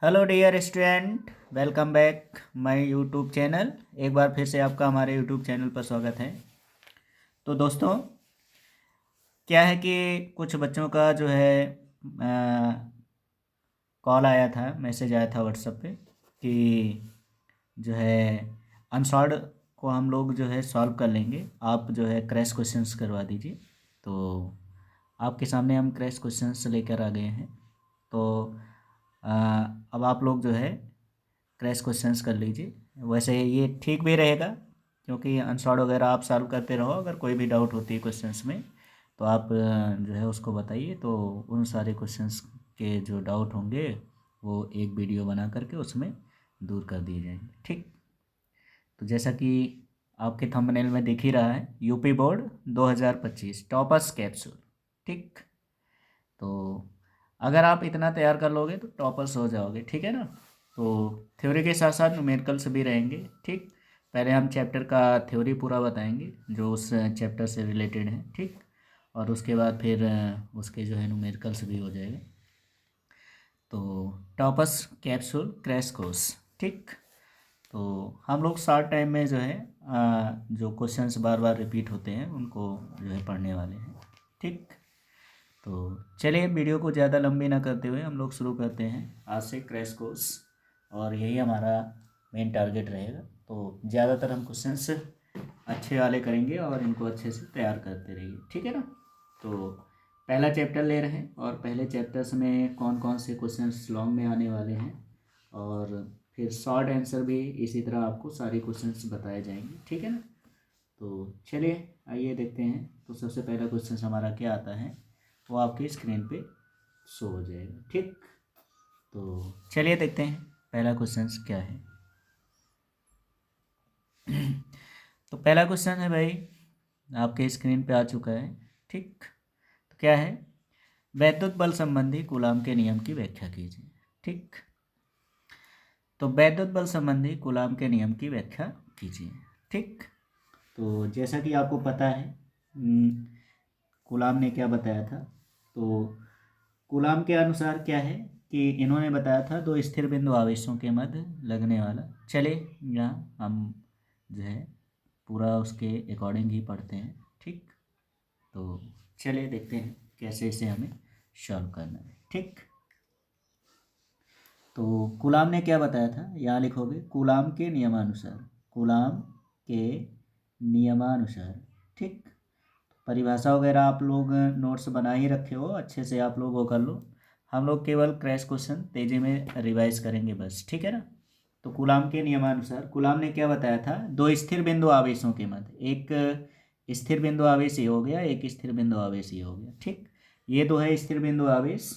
Hello dear student, welcome back my YouTube channel. एक बार फिर से आपका हमारे यूट्यूब चैनल पर स्वागत है। तो दोस्तों, क्या है कि कुछ बच्चों का जो है कॉल आया था, मैसेज आया था व्हाट्सएप पे कि जो है अनसॉल्व को हम लोग जो है सॉल्व कर लेंगे, आप जो है क्रैश क्वेश्चंस करवा दीजिए। तो आपके सामने हम क्रैश क्वेश्चंस लेकर आ गए हैं। तो अ, अब आप लोग जो है क्रैश क्वेश्चंस कर लीजिए। वैसे ये ठीक भी रहेगा, क्योंकि अनसॉल्व वगैरह आप सॉल्व करते रहो। अगर कोई भी डाउट होती है क्वेश्चंस में तो आप जो है उसको बताइए, तो उन सारे क्वेश्चंस के जो डाउट होंगे वो एक वीडियो बना करके उसमें दूर कर दिए जाएंगे। ठीक। तो जैसा कि आपके थंबनेल में दिख ही रहा है, यूपी बोर्ड 2025 टॉपर्स कैप्सूल। ठीक। तो अगर आप इतना तैयार कर लोगे तो टॉपर्स हो जाओगे, ठीक है ना। तो थ्योरी के साथ साथ न्यूमेरिकल्स भी रहेंगे। ठीक। पहले हम चैप्टर का थ्योरी पूरा बताएंगे जो उस चैप्टर से रिलेटेड है। ठीक। और उसके बाद फिर उसके जो है न्यूमेरिकल्स भी हो जाएगा। तो टॉपर्स कैप्सूल क्रैश कोर्स। ठीक। तो हम लोग शॉर्ट टाइम में जो है जो क्वेश्चंस बार बार रिपीट होते हैं उनको जो है पढ़ने वाले हैं। ठीक। तो चलिए वीडियो को ज़्यादा लंबी ना करते हुए हम लोग शुरू करते हैं आज से क्रैश कोर्स। और यही हमारा मेन टारगेट रहेगा। तो ज़्यादातर हम क्वेश्चंस अच्छे वाले करेंगे और इनको अच्छे से तैयार करते रहिए, ठीक है ना। तो पहला चैप्टर ले रहे हैं और पहले चैप्टर्स में कौन कौन से क्वेश्चंस लॉन्ग में आने वाले हैं, और फिर शॉर्ट आंसर भी इसी तरह आपको सारे क्वेश्चंस बताए जाएंगे, ठीक है ना। तो चलिए आइए देखते हैं। तो सबसे पहला क्वेश्चन हमारा क्या आता है वो आपकी स्क्रीन पे शो हो जाएगा। ठीक। तो चलिए देखते हैं पहला क्वेश्चन क्या है। तो पहला क्वेश्चन है भाई, आपके स्क्रीन पे आ चुका है। ठीक। तो क्या है, वैद्युत बल संबंधी कूलाम के नियम की व्याख्या कीजिए। ठीक। तो वैद्युत बल संबंधी कूलाम के नियम की व्याख्या कीजिए। ठीक। तो जैसा कि आपको पता है कूलाम ने क्या बताया था। तो कूलाम के अनुसार क्या है कि इन्होंने बताया था दो स्थिर बिंदु आवेशों के मध्य लगने वाला। चले यहाँ हम जो है पूरा उसके अकॉर्डिंग ही पढ़ते हैं। ठीक। तो चलिए देखते हैं कैसे इसे हमें सॉल्व करना है। ठीक। तो कूलाम ने क्या बताया था, यहाँ लिखोगे कूलाम के नियमानुसार। कूलाम के नियमानुसार। ठीक। परिभाषा वगैरह आप लोग नोट्स बना ही रखे हो, अच्छे से आप लोग वो कर लो। हम लोग केवल क्रैश क्वेश्चन तेजी में रिवाइज करेंगे बस, ठीक है ना। तो कूलाम के नियमानुसार कूलाम ने क्या बताया था, दो स्थिर बिंदु आवेशों के मध्य, एक स्थिर बिंदु आवेश ये हो गया, एक स्थिर बिंदु आवेश ये हो गया। ठीक। ये दो है स्थिर बिंदु आवेश,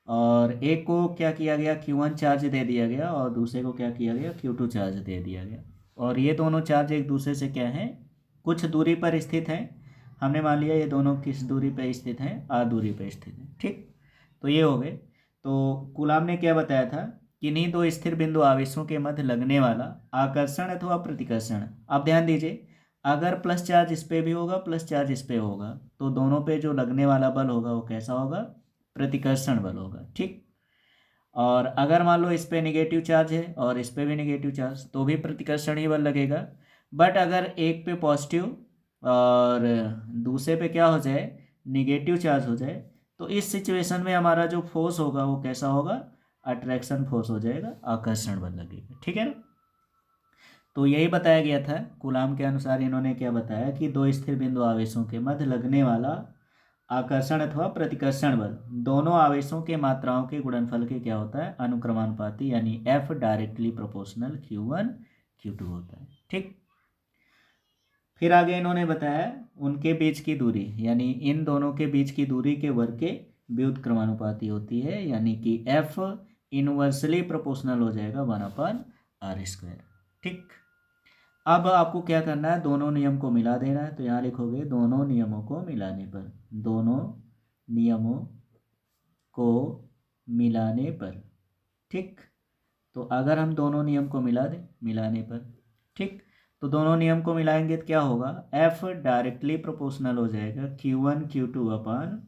और एक को क्या किया गया Q1 चार्ज दे दिया गया और दूसरे को क्या किया गया Q2 चार्ज दे दिया गया। और ये दोनों चार्ज एक दूसरे से क्या है, कुछ दूरी पर स्थित हैं। हमने मान लिया ये दोनों किस दूरी पर स्थित हैं, r दूरी पर स्थित हैं। ठीक। तो ये हो गए। तो कूलाम ने क्या बताया था, किन्हीं दो स्थिर बिंदु आवेशों के मध्य लगने वाला आकर्षण अथवा प्रतिकर्षण। अब ध्यान दीजिए, अगर प्लस चार्ज इस पे भी होगा प्लस चार्ज इस पे होगा तो दोनों पे जो लगने वाला बल होगा वो कैसा होगा, प्रतिकर्षण बल होगा। ठीक। और अगर मान लो इस पे निगेटिव चार्ज है और इस पे भी निगेटिव चार्ज तो भी प्रतिकर्षण ही बल लगेगा। बट अगर एक पे पॉजिटिव और दूसरे पे क्या हो जाए, निगेटिव चार्ज हो जाए, तो इस सिचुएशन में हमारा जो फोर्स होगा वो कैसा होगा, अट्रैक्शन फोर्स हो जाएगा, आकर्षण बल लगेगा। ठीक है ना। तो यही बताया गया था कूलाम के अनुसार। इन्होंने क्या बताया कि दो स्थिर बिंदु आवेशों के मध्य लगने वाला आकर्षण अथवा प्रतिकर्षण बल दोनों आवेशों के मात्राओं के गुणनफल के क्या होता है, अनुक्रमानुपाती, यानी F directly proportional Q1 Q2 होता है। ठीक। फिर आगे इन्होंने बताया उनके बीच की दूरी, यानी इन दोनों के बीच की दूरी के वर्ग के व्युत्क्रमानुपाती होती है, यानी कि F इनवर्सली प्रोपोर्शनल हो जाएगा 1/r²। ठीक। अब आपको क्या करना है, दोनों नियम को मिला देना है। तो यहाँ लिखोगे दोनों नियमों को मिलाने पर, दोनों नियमों को मिलाने पर। ठीक। तो अगर हम दोनों नियम को मिला दें मिलाने पर, ठीक, तो दोनों नियम को मिलाएंगे तो क्या होगा, F डायरेक्टली प्रोपोर्शनल हो जाएगा Q1 Q2 अपॉन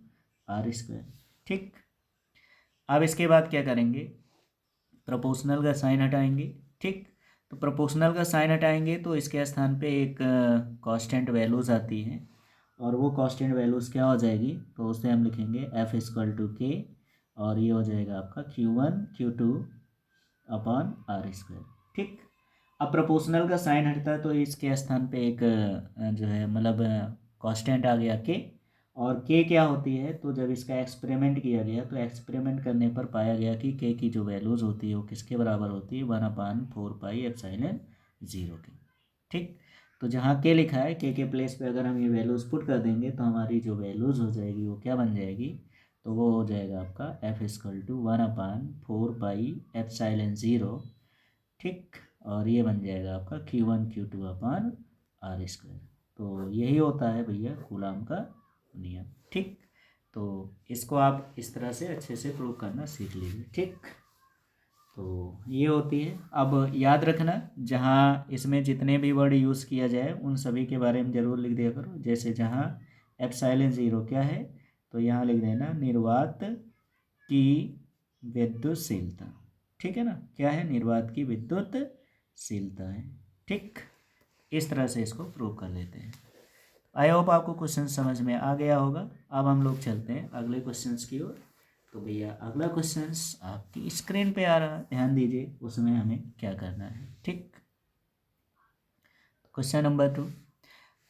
r²। ठीक। अब इसके बाद क्या करेंगे, प्रोपोर्शनल का साइन हटाएंगे, ठीक। तो प्रोपोर्शनल का साइन हटाएंगे तो इसके स्थान पे एक कांस्टेंट वैल्यूज आती है, और वो कांस्टेंट वैल्यूज क्या हो जाएगी, तो उसे हम लिखेंगे एफ इक्वल टू के, और ये हो जाएगा आपका Q1 Q2 upon are square, ठीक। अब प्रोपोर्शनल का साइन हटता है तो इसके स्थान पे एक जो है मतलब कांस्टेंट आ गया के, और के क्या होती है, तो जब इसका एक्सपेरिमेंट किया गया तो एक्सपेरिमेंट करने पर पाया गया कि के की जो वैल्यूज़ होती है वो किसके बराबर होती है, 1/4πε0 के, ठीक। तो जहाँ के लिखा है के प्लेस पे अगर हम ये वैल्यूज़ पुट कर देंगे तो हमारी जो वैल्यूज़ हो जाएगी वो क्या बन जाएगी, तो वो हो जाएगा आपका एफ इक्वल टू 1/4πε0, ठीक। और ये बन जाएगा आपका Q1 Q2 upon are square. तो यही होता है भैया कूलाम का नियम, ठीक। तो इसको आप इस तरह से अच्छे से प्रूव करना सीख लीजिए, ठीक। तो ये होती है। अब याद रखना जहाँ इसमें जितने भी वर्ड यूज़ किया जाए उन सभी के बारे में ज़रूर लिख दिया करो। जैसे जहाँ ε0 क्या है, तो यहाँ लिख देना निर्वात की विद्युतशीलता, ठीक है ना, क्या है, निर्वात की विद्युतशीलता है, ठीक। इस तरह से इसको प्रूव कर लेते हैं। आई होप आपको क्वेश्चन समझ में आ गया होगा। अब हम लोग चलते हैं अगले क्वेश्चंस की ओर। तो भैया अगला क्वेश्चंस आपकी स्क्रीन पे आ रहा है, ध्यान दीजिए उसमें हमें क्या करना है, ठीक। Question number 2।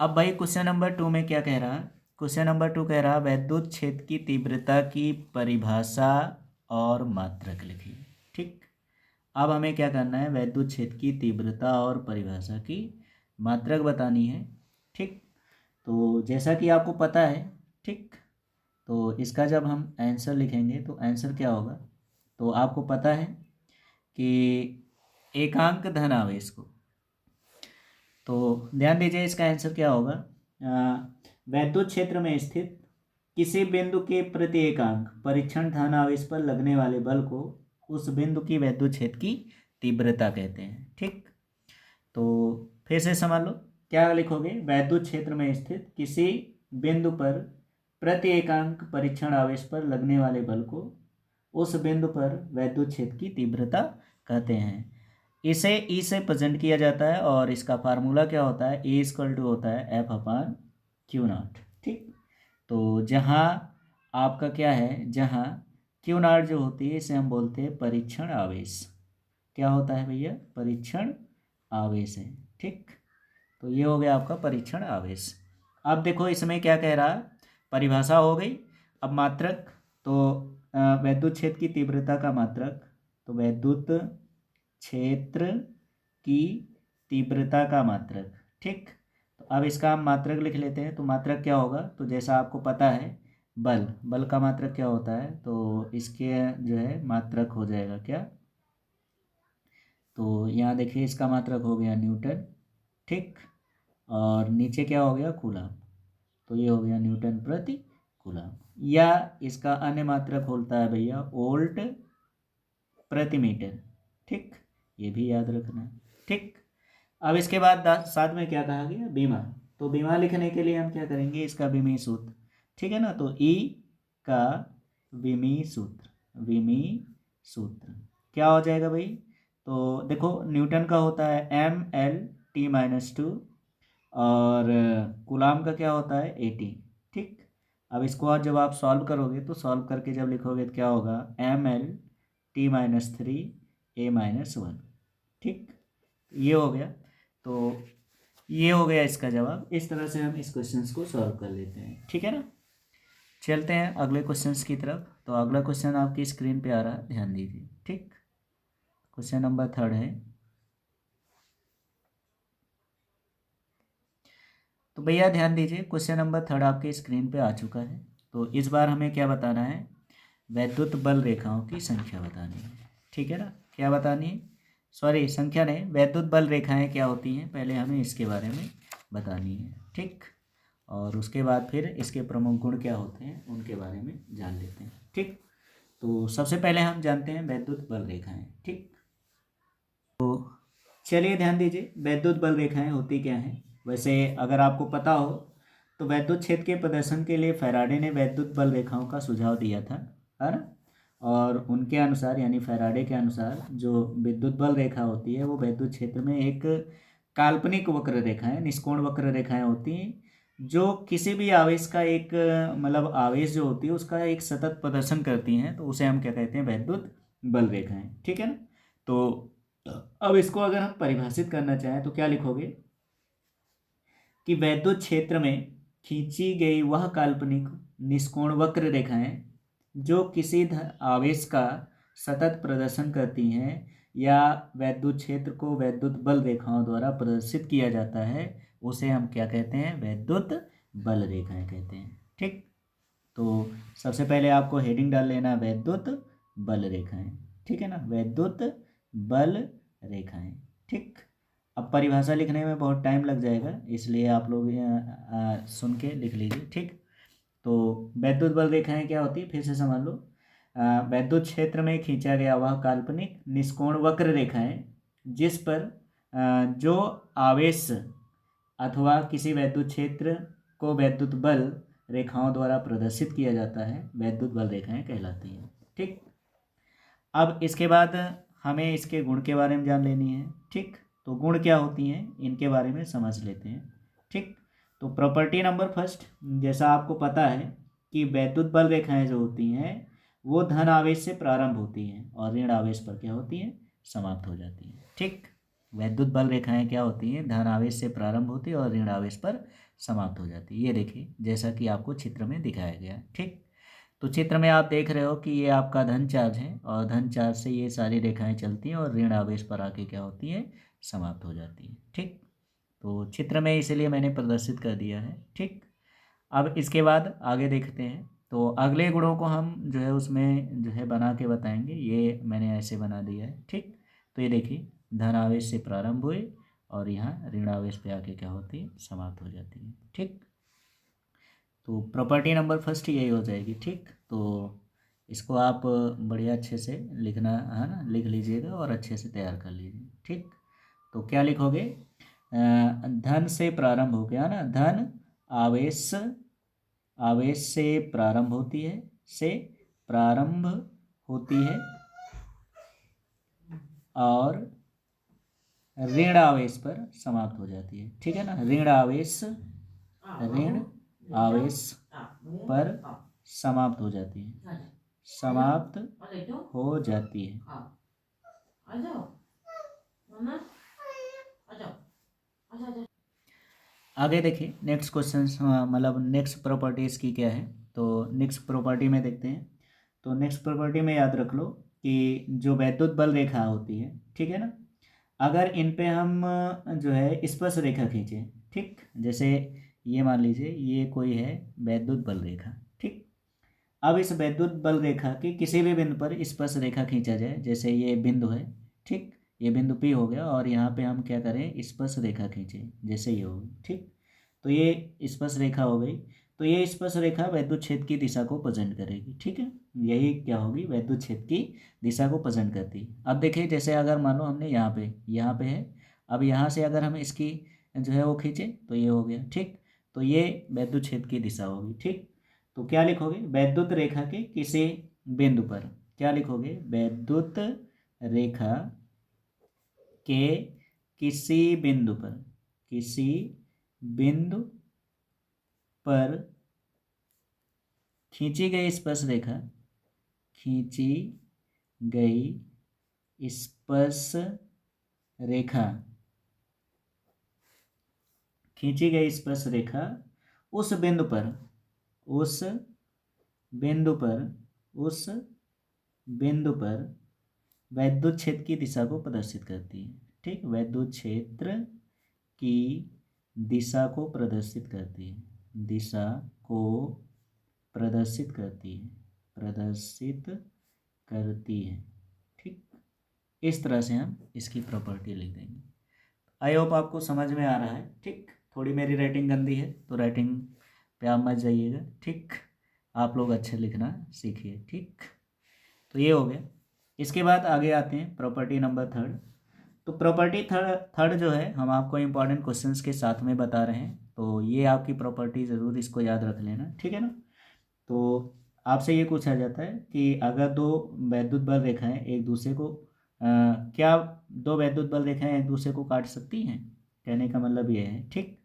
अब भाई क्वेश्चन नंबर 2 में क्या कह रहा है, क्वेश्चन नंबर 2 कह रहा वैद्युत क्षेत्र की तीव्रता की परिभाषा और मात्रक लिखिए, ठीक। अब हमें क्या करना है, वैद्युत क्षेत्र की तीव्रता और परिभाषा की मात्रक बतानी है, ठीक। तो जैसा कि आपको पता है, ठीक, तो इसका जब हम आंसर लिखेंगे तो आंसर क्या होगा, तो आपको पता है कि एकांक धन आवेश को, तो ध्यान दीजिए इसका आंसर क्या होगा, वैद्युत क्षेत्र में स्थित किसी बिंदु के प्रति एकांक परीक्षण धन आवेश पर लगने वाले बल को उस बिंदु की वैद्युत क्षेत्र की तीव्रता कहते हैं, ठीक। तो फिर से समझ लो, क्या लिखोगे, वैद्युत क्षेत्र में स्थित किसी बिंदु पर प्रति एकांक परीक्षण आवेश पर लगने वाले बल को उस बिंदु पर वैद्युत क्षेत्र की तीव्रता कहते हैं। इसे ई से प्रेजेंट किया जाता है और इसका फार्मूला क्या होता है, ए इक्वल टू होता है एफ अपॉन क्यू नॉट, ठीक। तो जहाँ आपका क्या है, जहाँ क्यू नॉट जो होती है इसे हम बोलते हैं परीक्षण आवेश, क्या होता है भैया, परीक्षण आवेश है, ठीक। तो ये हो गया आपका परीक्षण आवेश। अब देखो इसमें क्या कह रहा है, परिभाषा हो गई। अब मात्रक, तो वैद्युत क्षेत्र की तीव्रता का मात्रक, तो वैद्युत क्षेत्र की तीव्रता का मात्रक, ठीक। तो अब इसका हम मात्रक लिख लेते हैं। तो मात्रक क्या होगा, तो जैसा आपको पता है बल का मात्रक क्या होता है, तो इसके जो है मात्रक हो जाएगा क्या, तो यहाँ देखिए इसका मात्रक हो गया न्यूटन, ठीक। और नीचे क्या हो गया, कूलम, तो ये हो गया न्यूटन प्रति कूलम। या इसका अन्य मात्रक होता है भैया वोल्ट प्रति मीटर, ठीक, ये भी याद रखना, ठीक। अब इसके बाद साथ में क्या कहा गया, बीमा। तो बीमा लिखने के लिए हम क्या करेंगे, इसका विमीय सूत्र, ठीक है ना। तो ई का विमीय सूत्र क्या हो जाएगा भाई, तो देखो न्यूटन का होता है ML/T-2 और कूलाम का क्या होता है AT, ठीक। अब इसको आज जब आप सॉल्व करोगे तो सॉल्व करके जब लिखोगे तो क्या होगा, ML/T-3 A-1, ठीक। ये हो गया। तो ये हो गया इसका जवाब। इस तरह से हम इस क्वेश्चन को सॉल्व कर लेते हैं, ठीक है ना। चलते हैं अगले क्वेश्चंस की तरफ। तो अगला क्वेश्चन आपकी स्क्रीन पे आ रहा है, ध्यान दीजिए, ठीक। क्वेश्चन नंबर 3 है। तो भैया ध्यान दीजिए, क्वेश्चन नंबर 3 आपके स्क्रीन पे आ चुका है। तो इस बार हमें क्या बताना है, वैद्युत बल रेखाओं की संख्या बतानी है, ठीक है ना। क्या बतानी है, सॉरी संख्या नहीं, वैद्युत बल रेखाएं क्या होती हैं पहले हमें इसके बारे में बतानी है, ठीक। और उसके बाद फिर इसके प्रमुख गुण क्या होते हैं उनके बारे में जान लेते हैं, ठीक। तो सबसे पहले हम जानते हैं वैद्युत बल रेखाएं, ठीक। तो चलिए ध्यान दीजिए, वैद्युत बल रेखाएं होती क्या हैं। वैसे अगर आपको पता हो तो वैद्युत क्षेत्र के प्रदर्शन के लिए फैराडे ने वैद्युत बल रेखाओं का सुझाव दिया था, है ना। और उनके अनुसार यानी फैराडे के अनुसार जो विद्युत बल रेखा होती है वो विद्युत क्षेत्र में एक काल्पनिक वक्र रेखाएं, निष्कोण वक्र रेखाएं होती हैं जो किसी भी आवेश का एक मतलब आवेश जो होती है उसका एक सतत प्रदर्शन करती हैं, तो उसे हम क्या कहते हैं, विद्युत बल रेखाएं। ठीक है ना। तो अब इसको अगर हम परिभाषित करना चाहें तो क्या लिखोगे कि वैद्युत क्षेत्र में खींची गई वह काल्पनिक निष्कोण वक्र रेखाएं जो किसी आवेश का सतत प्रदर्शन करती हैं या वैद्युत क्षेत्र को वैद्युत बल रेखाओं द्वारा प्रदर्शित किया जाता है उसे हम क्या कहते हैं, वैद्युत बल रेखाएं कहते हैं। ठीक, तो सबसे पहले आपको हेडिंग डाल लेना वैद्युत बल रेखाएं। ठीक है ना, वैद्युत बल रेखाएं। ठीक, अब परिभाषा लिखने में बहुत टाइम लग जाएगा इसलिए आप लोग सुन के लिख लीजिए। ठीक, तो वैद्युत बल रेखाएं क्या होती है फिर से समझ लो। वैद्युत क्षेत्र में खींचा गया वह काल्पनिक निष्कोण वक्र रेखाएं जिस पर जो आवेश अथवा किसी वैद्युत क्षेत्र को वैद्युत बल रेखाओं द्वारा प्रदर्शित किया जाता है वैद्युत बल रेखाएं कहलाती हैं। ठीक, अब इसके बाद हमें इसके गुण के बारे में जान लेनी है। ठीक, तो गुण क्या होती हैं इनके बारे में समझ लेते हैं। ठीक, तो प्रॉपर्टी नंबर फर्स्ट, जैसा आपको पता है कि वैद्युत बल रेखाएं जो होती हैं वो धन आवेश से प्रारंभ होती हैं और ऋण आवेश पर क्या होती हैं, समाप्त हो जाती हैं। ठीक, वैद्युत बल रेखाएं क्या होती हैं, धन आवेश से प्रारंभ होती है और ऋण आवेश पर समाप्त हो जाती है। ये देखिए जैसा कि आपको चित्र में दिखाया गया है। ठीक, तो चित्र में आप देख रहे हो कि ये आपका धन चार्ज है और धन चार्ज से ये सारी रेखाएं चलती हैं और ऋण आवेश पर आके क्या होती है, समाप्त हो जाती है। ठीक, तो चित्र में इसलिए मैंने प्रदर्शित कर दिया है। ठीक, अब इसके बाद आगे देखते हैं। तो अगले गुणों को हम जो है उसमें जो है बना के बताएंगे, ये मैंने ऐसे बना दिया है। ठीक, तो ये देखिए धन आवेश से प्रारंभ हुए और यहाँ ऋण आवेश पे आके क्या होती है, समाप्त हो जाती है। ठीक, तो प्रॉपर्टी नंबर फर्स्ट यही हो जाएगी। ठीक, तो इसको आप बढ़िया अच्छे से लिखना है ना, लिख लीजिएगा और अच्छे से तैयार कर लीजिए। ठीक, तो क्या लिखोगे, धन से प्रारंभ हो गया ना, धन आवेश, आवेश से प्रारंभ होती है, से प्रारंभ होती है और ऋण आवेश पर समाप्त हो जाती है। ठीक है ना, ऋण आवेश, ऋण आवेश पर समाप्त हो जाती है, समाप्त हो जाती है। आगे देखिए नेक्स्ट क्वेश्चन, मतलब नेक्स्ट प्रॉपर्टीज़ की क्या है। तो नेक्स्ट प्रॉपर्टी में देखते हैं। तो नेक्स्ट प्रॉपर्टी में याद रख लो कि जो वैद्युत बल रेखा होती है, ठीक है ना, अगर इन पे हम जो है स्पर्श रेखा खींचें, ठीक, जैसे ये मान लीजिए ये कोई है वैद्युत बल रेखा। ठीक, अब इस वैद्युत बल रेखा के किसी भी बिंदु पर स्पर्श रेखा खींचा जाए, जैसे ये बिंदु है। ठीक, ये बिंदु P हो गया और यहाँ पे हम क्या करें, स्पर्श रेखा खींचें, जैसे ये होगी। ठीक, तो ये स्पर्श रेखा हो गई। तो ये स्पर्श रेखा वैद्युत क्षेत्र की दिशा को प्रेजेंट करेगी। ठीक है, यही क्या होगी, वैद्युत क्षेत्र की दिशा को प्रेजेंट करती है। अब देखिए जैसे अगर मान लो हमने यहाँ पे है, अब यहाँ से अगर हम इसकी जो है वो खींचे तो ये हो गया। ठीक, तो ये वैद्युत क्षेत्र की दिशा होगी। ठीक, तो क्या लिखोगे, वैद्युत रेखा के किसी बिंदु पर, क्या लिखोगे, वैद्युत रेखा के किसी बिंदु पर, किसी बिंदु पर खींची गई स्पर्श रेखा, खींची गई स्पर्श रेखा, खींची गई स्पर्श रेखा उस बिंदु पर, उस बिंदु पर, उस बिंदु पर वैद्युत क्षेत्र की दिशा को प्रदर्शित करती है। ठीक, वैद्युत क्षेत्र की दिशा को प्रदर्शित करती है, दिशा को प्रदर्शित करती है, प्रदर्शित करती है। ठीक, इस तरह से हम इसकी प्रॉपर्टी लिख देंगे। आई होप आपको समझ में आ रहा है। ठीक, थोड़ी मेरी राइटिंग गंदी है तो राइटिंग पे आप मत जाइएगा। ठीक, आप लोग अच्छे लिखना सीखिए। ठीक, तो ये हो गया। इसके बाद आगे आते हैं प्रॉपर्टी नंबर थर्ड। तो प्रॉपर्टी थर्ड जो है हम आपको इम्पॉर्टेंट क्वेश्चंस के साथ में बता रहे हैं, तो ये आपकी प्रॉपर्टी ज़रूर इसको याद रख लेना। ठीक है ना, तो आपसे ये पूछा जाता है कि अगर दो वैद्युत बल रेखाएं एक दूसरे को क्या दो वैद्युत बल रेखाएं एक दूसरे को काट सकती हैं, कहने का मतलब ये है। ठीक,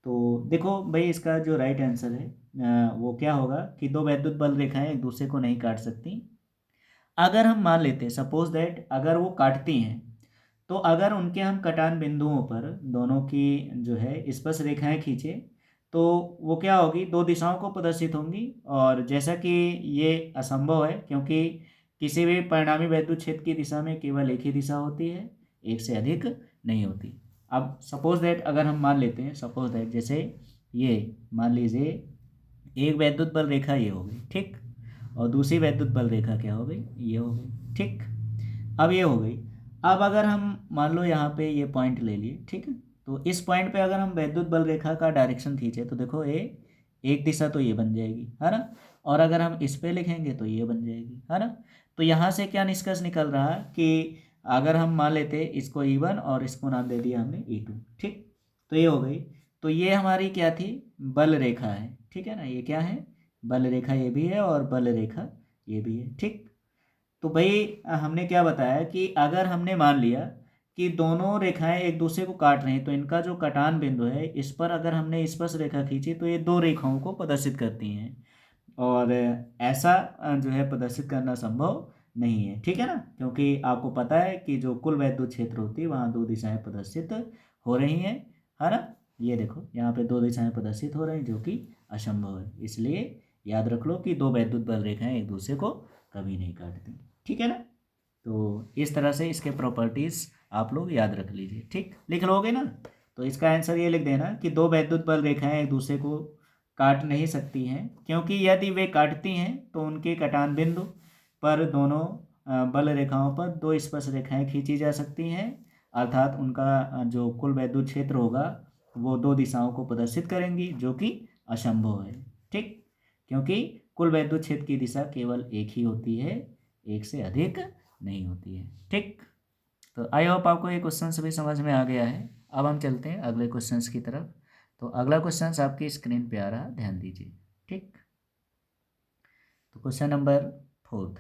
तो देखो भाई इसका जो राइट आंसर है वो क्या होगा कि दो वैद्युत बल रेखाएं एक दूसरे को नहीं काट सकती। अगर हम मान लेते हैं सपोज दैट अगर वो काटती हैं, तो अगर उनके हम कटान बिंदुओं पर दोनों की जो है स्पर्श रेखाएं खींचे तो वो क्या होगी, दो दिशाओं को प्रदर्शित होंगी। और जैसा कि ये असंभव है क्योंकि किसी भी परिणामी वैद्युत क्षेत्र की दिशा में केवल एक ही दिशा होती है, एक से अधिक नहीं होती। अब सपोज दैट अगर हम मान लेते हैं सपोज दैट जैसे ये मान लीजिए एक वैद्युत बल रेखा ये हो गई, ठीक, और दूसरी वैद्युत बल रेखा क्या हो गई, ये हो गई। ठीक, अब ये हो गई। अब अगर हम मान लो यहाँ पे ये पॉइंट ले लिए, ठीक है, तो इस पॉइंट पे अगर हम वैद्युत बल रेखा का डायरेक्शन खींचे तो देखो ये एक दिशा तो ये बन जाएगी, है ना, और अगर हम इस पे लिखेंगे तो ये बन जाएगी, है ना। तो यहाँ से क्या निष्कर्ष निकल रहा है कि अगर हम मान लेते इसको E1 और इसको नाम दे दिया हमने E2, ठीक, तो ये हो गई। तो ये हमारी क्या थी, बल रेखा है, ठीक है ना, ये क्या है, बल रेखा ये भी है और बल रेखा ये भी है। ठीक, तो भाई हमने क्या बताया कि अगर हमने मान लिया कि दोनों रेखाएं एक दूसरे को काट रही हैं तो इनका जो कटान बिंदु है इस पर अगर हमने स्पर्श रेखा खींची तो ये दो रेखाओं को प्रदर्शित करती हैं। और ऐसा जो है प्रदर्शित करना संभव नहीं है, ठीक है ना, क्योंकि आपको पता है कि जो कुल वैद्युत क्षेत्र होती है वहाँ दो दिशाएं प्रदर्शित हो रही हैं, है ना। ये देखो यहाँ पे दो दिशाएं प्रदर्शित हो रही हैं जो कि असंभव है। इसलिए याद रख लो कि दो वैद्युत बल रेखाएं एक दूसरे को कभी नहीं काटती, ठीक है ना। तो इस तरह से इसके प्रॉपर्टीज़ आप लोग याद रख लीजिए, ठीक, लिख लोगे ना। तो इसका आंसर ये लिख देना कि दो वैद्युत बल रेखाएं एक दूसरे को काट नहीं सकती हैं क्योंकि यदि वे काटती हैं तो उनके कटान बिंदु पर दोनों बल रेखाओं पर दो स्पर्श रेखाएं खींची जा सकती हैं, अर्थात उनका जो कुल वैद्युत क्षेत्र होगा वो दो दिशाओं को प्रदर्शित करेंगी जो कि असंभव है। ठीक, क्योंकि कुल वैद्युत क्षेत्र की दिशा केवल एक ही होती है, एक से अधिक नहीं होती है। ठीक, तो आई होप आपको ये क्वेश्चन भी समझ में आ गया है। अब हम चलते हैं अगले क्वेश्चन की तरफ। तो अगला क्वेश्चन आपकी स्क्रीन पे आ रहा है, ध्यान दीजिए। ठीक, तो क्वेश्चन नंबर 4।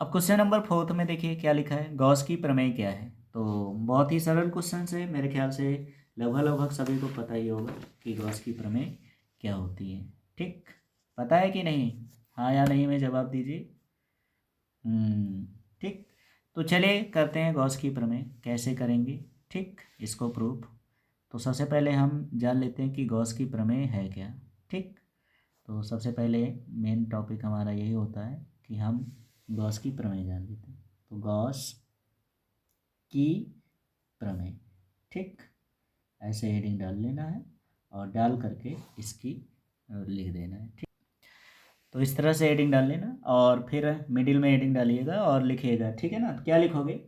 अब क्वेश्चन नंबर 4 में देखिए क्या लिखा है, गॉस की प्रमेय क्या है। तो बहुत ही सरल क्वेश्चन है, मेरे ख्याल से लगभग लगभग सभी को पता ही होगा कि गॉस की प्रमेय क्या होती है। ठीक, पता है कि नहीं, हाँ या नहीं में जवाब दीजिए। ठीक, तो चलिए करते हैं गॉस की प्रमेय, कैसे करेंगे, ठीक, इसको प्रूफ। तो सबसे पहले हम जान लेते हैं कि गॉस की प्रमेय है क्या। ठीक, तो सबसे पहले मेन टॉपिक हमारा यही होता है कि हम गॉस की प्रमेय जान लेते हैं। तो गॉस की प्रमेय, ठीक, ऐसे हेडिंग डाल लेना है और डाल करके इसकी लिख देना है। ठीक, तो इस तरह से हेडिंग डाल लेना और फिर मिडिल में हेडिंग डालिएगा और लिखिएगा, ठीक है ना। क्या लिखोगे,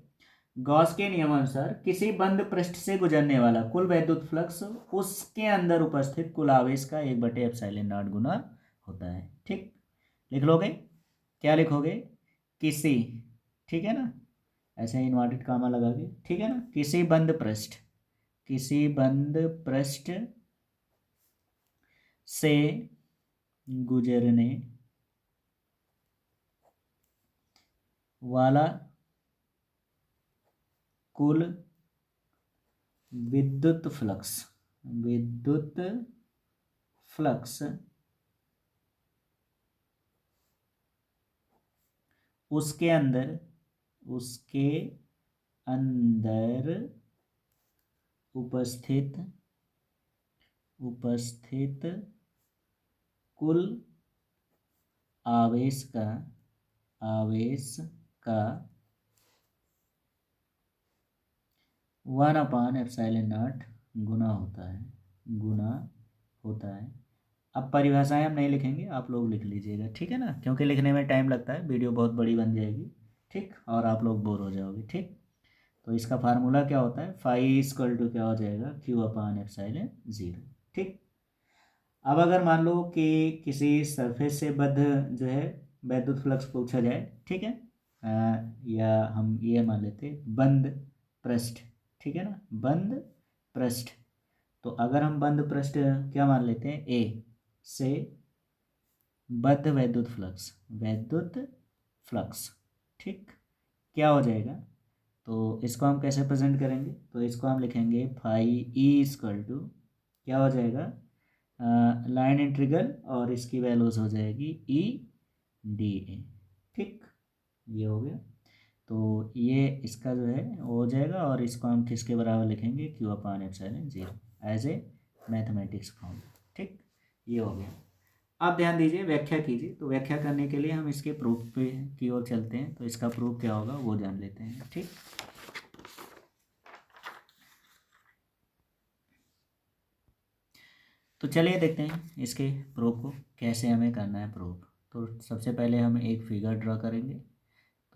गॉस के नियमानुसार किसी बंद पृष्ठ से गुजरने वाला कुल वैद्युत फ्लक्स उसके अंदर उपस्थित कुल आवेश का 1/ε0 गुना होता है। ठीक, लिख लोगे, क्या लिखोगे, किसी, ठीक है ना, ऐसे इन्वर्टेड कामा लगा के, ठीक है ना, किसी बंद पृष्ठ, किसी बंद पृष्ठ से गुजरने वाला कुल विद्युत फ्लक्स, विद्युत फ्लक्स उसके अंदर, उसके अंदर उपस्थित, उपस्थित कुल आवेश का, आवेश का 1/ε0 गुना होता है, गुना होता है। अब परिभाषाएं हम नहीं लिखेंगे, आप लोग लिख लीजिएगा, ठीक है ना, क्योंकि लिखने में टाइम लगता है, वीडियो बहुत बड़ी बन जाएगी, ठीक, और आप लोग बोर हो जाओगे। ठीक, तो इसका फार्मूला क्या होता है, फाई इक्वल टू क्या हो जाएगा, Q/ε0। ठीक, अब अगर मान लो कि किसी सरफेस से बद्ध जो है वैद्युत फ्लक्स पूछा जाए, ठीक है, या हम ये मान लेते बंद पृष्ठ, ठीक है ना, बंद पृष्ठ। तो अगर हम बंद पृष्ठ क्या मान लेते हैं, ए से बद्ध वैद्युत फ्लक्स। ठीक, क्या हो जाएगा? तो इसको हम कैसे प्रेजेंट करेंगे? तो इसको हम लिखेंगे फाई ई इक्वल टू, क्या हो जाएगा, लाइन इंटीग्रल और इसकी वैल्यूज हो जाएगी ई डी ए। ठीक, ये हो गया। तो ये इसका जो है वो हो जाएगा, और इसको हम किसके बराबर लिखेंगे? Q upon epsilon zero as a mathematics form. ठीक, ये हो गया। आप ध्यान दीजिए, व्याख्या कीजिए। तो व्याख्या करने के लिए हम इसके प्रूफ पे की ओर चलते हैं। तो इसका प्रूफ क्या होगा वो जान लेते हैं। ठीक, तो चलिए देखते हैं इसके प्रूफ को कैसे हमें करना है प्रूफ। तो सबसे पहले हम एक फिगर ड्रा करेंगे,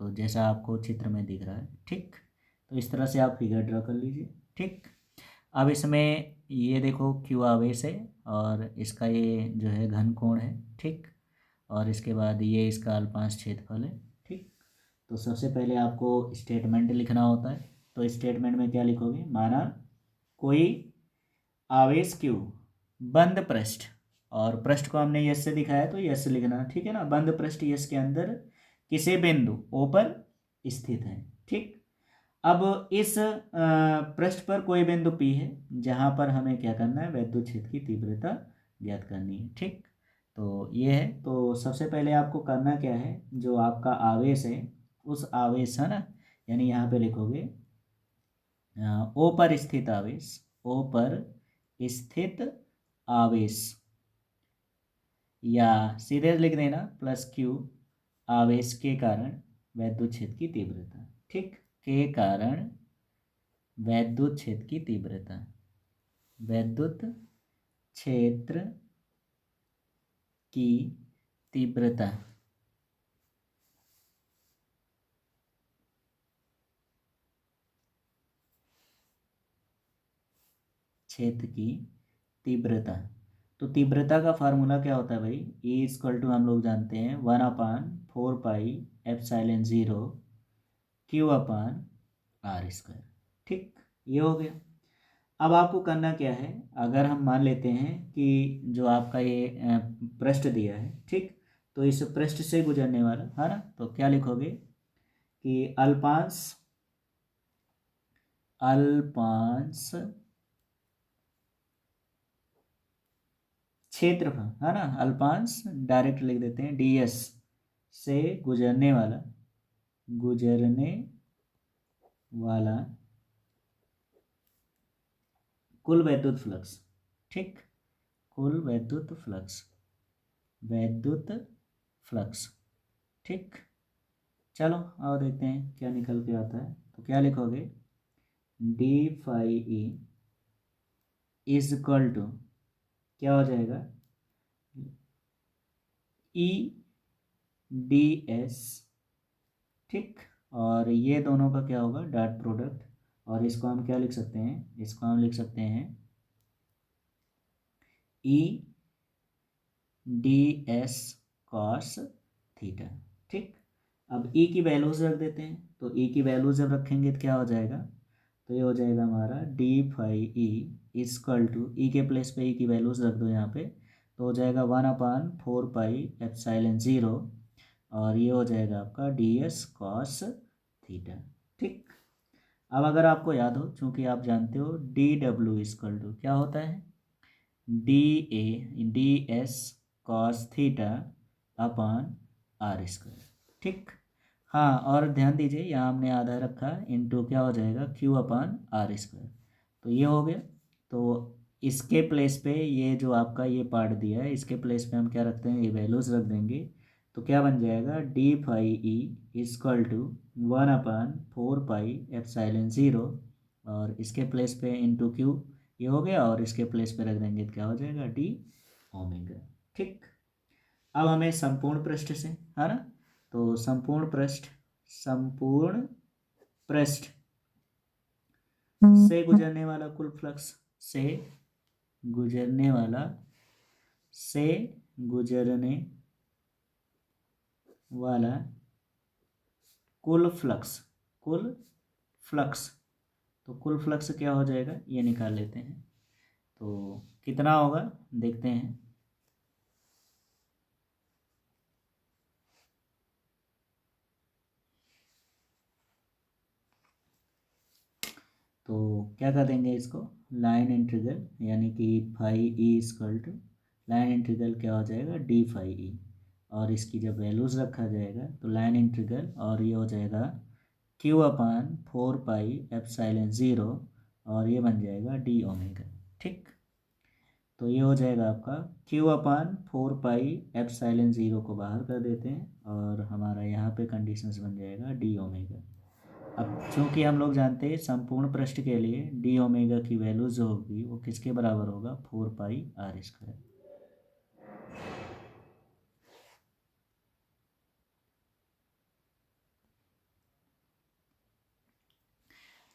तो जैसा आपको चित्र में दिख रहा है। ठीक, तो इस तरह से आप फिगर ड्रा कर लीजिए। ठीक, अब इसमें ये देखो क्यू आवेश है, और इसका ये जो है घन कोण है। ठीक, और इसके बाद ये इसका अल्पांश क्षेत्रफल है। ठीक, तो सबसे पहले आपको स्टेटमेंट लिखना होता है। तो स्टेटमेंट में क्या लिखोगे? माना कोई आवेश क्यू बंद पृष्ठ, और पृष्ठ को हमने यस से दिखाया तो यस लिखना। ठीक है ना, बंद पृष्ठ यस के अंदर किसी बिंदु ओ पर स्थित है। ठीक, अब इस पृष्ठ पर कोई बिंदु पी है, जहां पर हमें क्या करना है? वैद्युत क्षेत्र की तीव्रता ज्ञात करनी है। ठीक, तो ये है। तो सबसे पहले आपको करना क्या है? जो आपका आवेश है, उस आवेश है ना, यानी यहाँ पे लिखोगे ओ पर स्थित आवेश, ओ पर स्थित आवेश, या सीधे लिख देना प्लस क्यू, आवेश के कारण वैद्युत क्षेत्र की तीव्रता। ठीक, के कारण वैद्युत क्षेत्र की तीव्रता, वैद्युत क्षेत्र की तीव्रता। क्षेत्र की तीव्रता। तो तीव्रता का फार्मूला क्या होता है भाई? E इक्वल टू हम लोग जानते हैं 1/4 pi epsilon zero Q upon R square. ठीक, ये हो गया। अब आपको करना क्या है? अगर हम मान लेते हैं कि जो आपका ये पृष्ठ दिया है, ठीक, तो इस पृष्ठ से गुजरने वाला है ना, तो क्या लिखोगे कि अल्पांश अल्पांश क्षेत्रफल है ना, अल्पांश डायरेक्ट लिख देते हैं डीएस से गुजरने वाला कुल वैद्युत फ्लक्स। ठीक, कुल वैद्युत फ्लक्स। ठीक, चलो आओ देखते हैं क्या निकल के आता है। तो क्या लिखोगे? D phi E is equal to, क्या हो जाएगा? E D S. ठीक, और ये दोनों का क्या होगा? Dot product. और इसको हम क्या लिख सकते हैं? इसको हम लिख सकते हैं ई डी एस कॉस थीटा। ठीक, अब ई की वैल्यूज रख देते हैं। तो ई की वैल्यूज जब रखेंगे तो क्या हो जाएगा? तो ये हो जाएगा हमारा D phi E is equal to, E के प्लेस पे ई की वैल्यूज रख दो यहाँ पे, तो हो जाएगा 1/4 पाई एप्सिलॉन जीरो, और ये हो जाएगा आपका डी एस कॉस थीटा। ठीक, अब अगर आपको याद हो, चूंकि आप जानते हो डी डब्ल्यू इजकल टू क्या होता है? D S cos theta upon R square. ठीक, हाँ, और ध्यान दीजिए यहाँ हमने आधा रखा इनटू क्या हो जाएगा? Q upon R square. तो ये हो गया। तो इसके प्लेस पे ये जो आपका ये पार्ट दिया है, इसके प्लेस पे हम क्या रखते हैं? ये वैल्यूज रख देंगे। तो क्या बन जाएगा? D phi E is equal to 1/4 pi epsilon zero, और इसके प्लेस पे इंटू क्यू, ये हो गया, और इसके प्लेस पे रख देंगे तो क्या हो जाएगा? D omega. ठीक, अब हमें संपूर्ण पृष्ठ से, है ना, तो संपूर्ण पृष्ठ से गुजरने वाला कुल फ्लक्स, से गुजरने वाला से गुजरने वाला कुल फ्लक्स। तो कुल फ्लक्स क्या हो जाएगा? ये निकाल लेते हैं। तो कितना होगा देखते हैं। क्या कर देंगे इसको, लाइन इंटीग्रल, यानी कि phi E equal to line integral क्या हो जाएगा, डी फाई ई, और इसकी जब वैल्यूज़ रखा जाएगा तो लाइन इंटीग्रल और ये हो जाएगा क्यू अपान 4 पाई एप्सिलॉन ज़ीरो, और ये बन जाएगा डी ओमेगा। ठीक, तो ये हो जाएगा आपका क्यू अपान 4 पाई एप्सिलॉन ज़ीरो को बाहर कर देते हैं और हमारा यहाँ पे कंडीशंस बन जाएगा डी ओमेगा। अब चूंकि हम लोग जानते हैं संपूर्ण पृष्ठ के लिए डी ओमेगा की वैल्यू जो होगी वो किसके बराबर होगा, 4 पाई r²।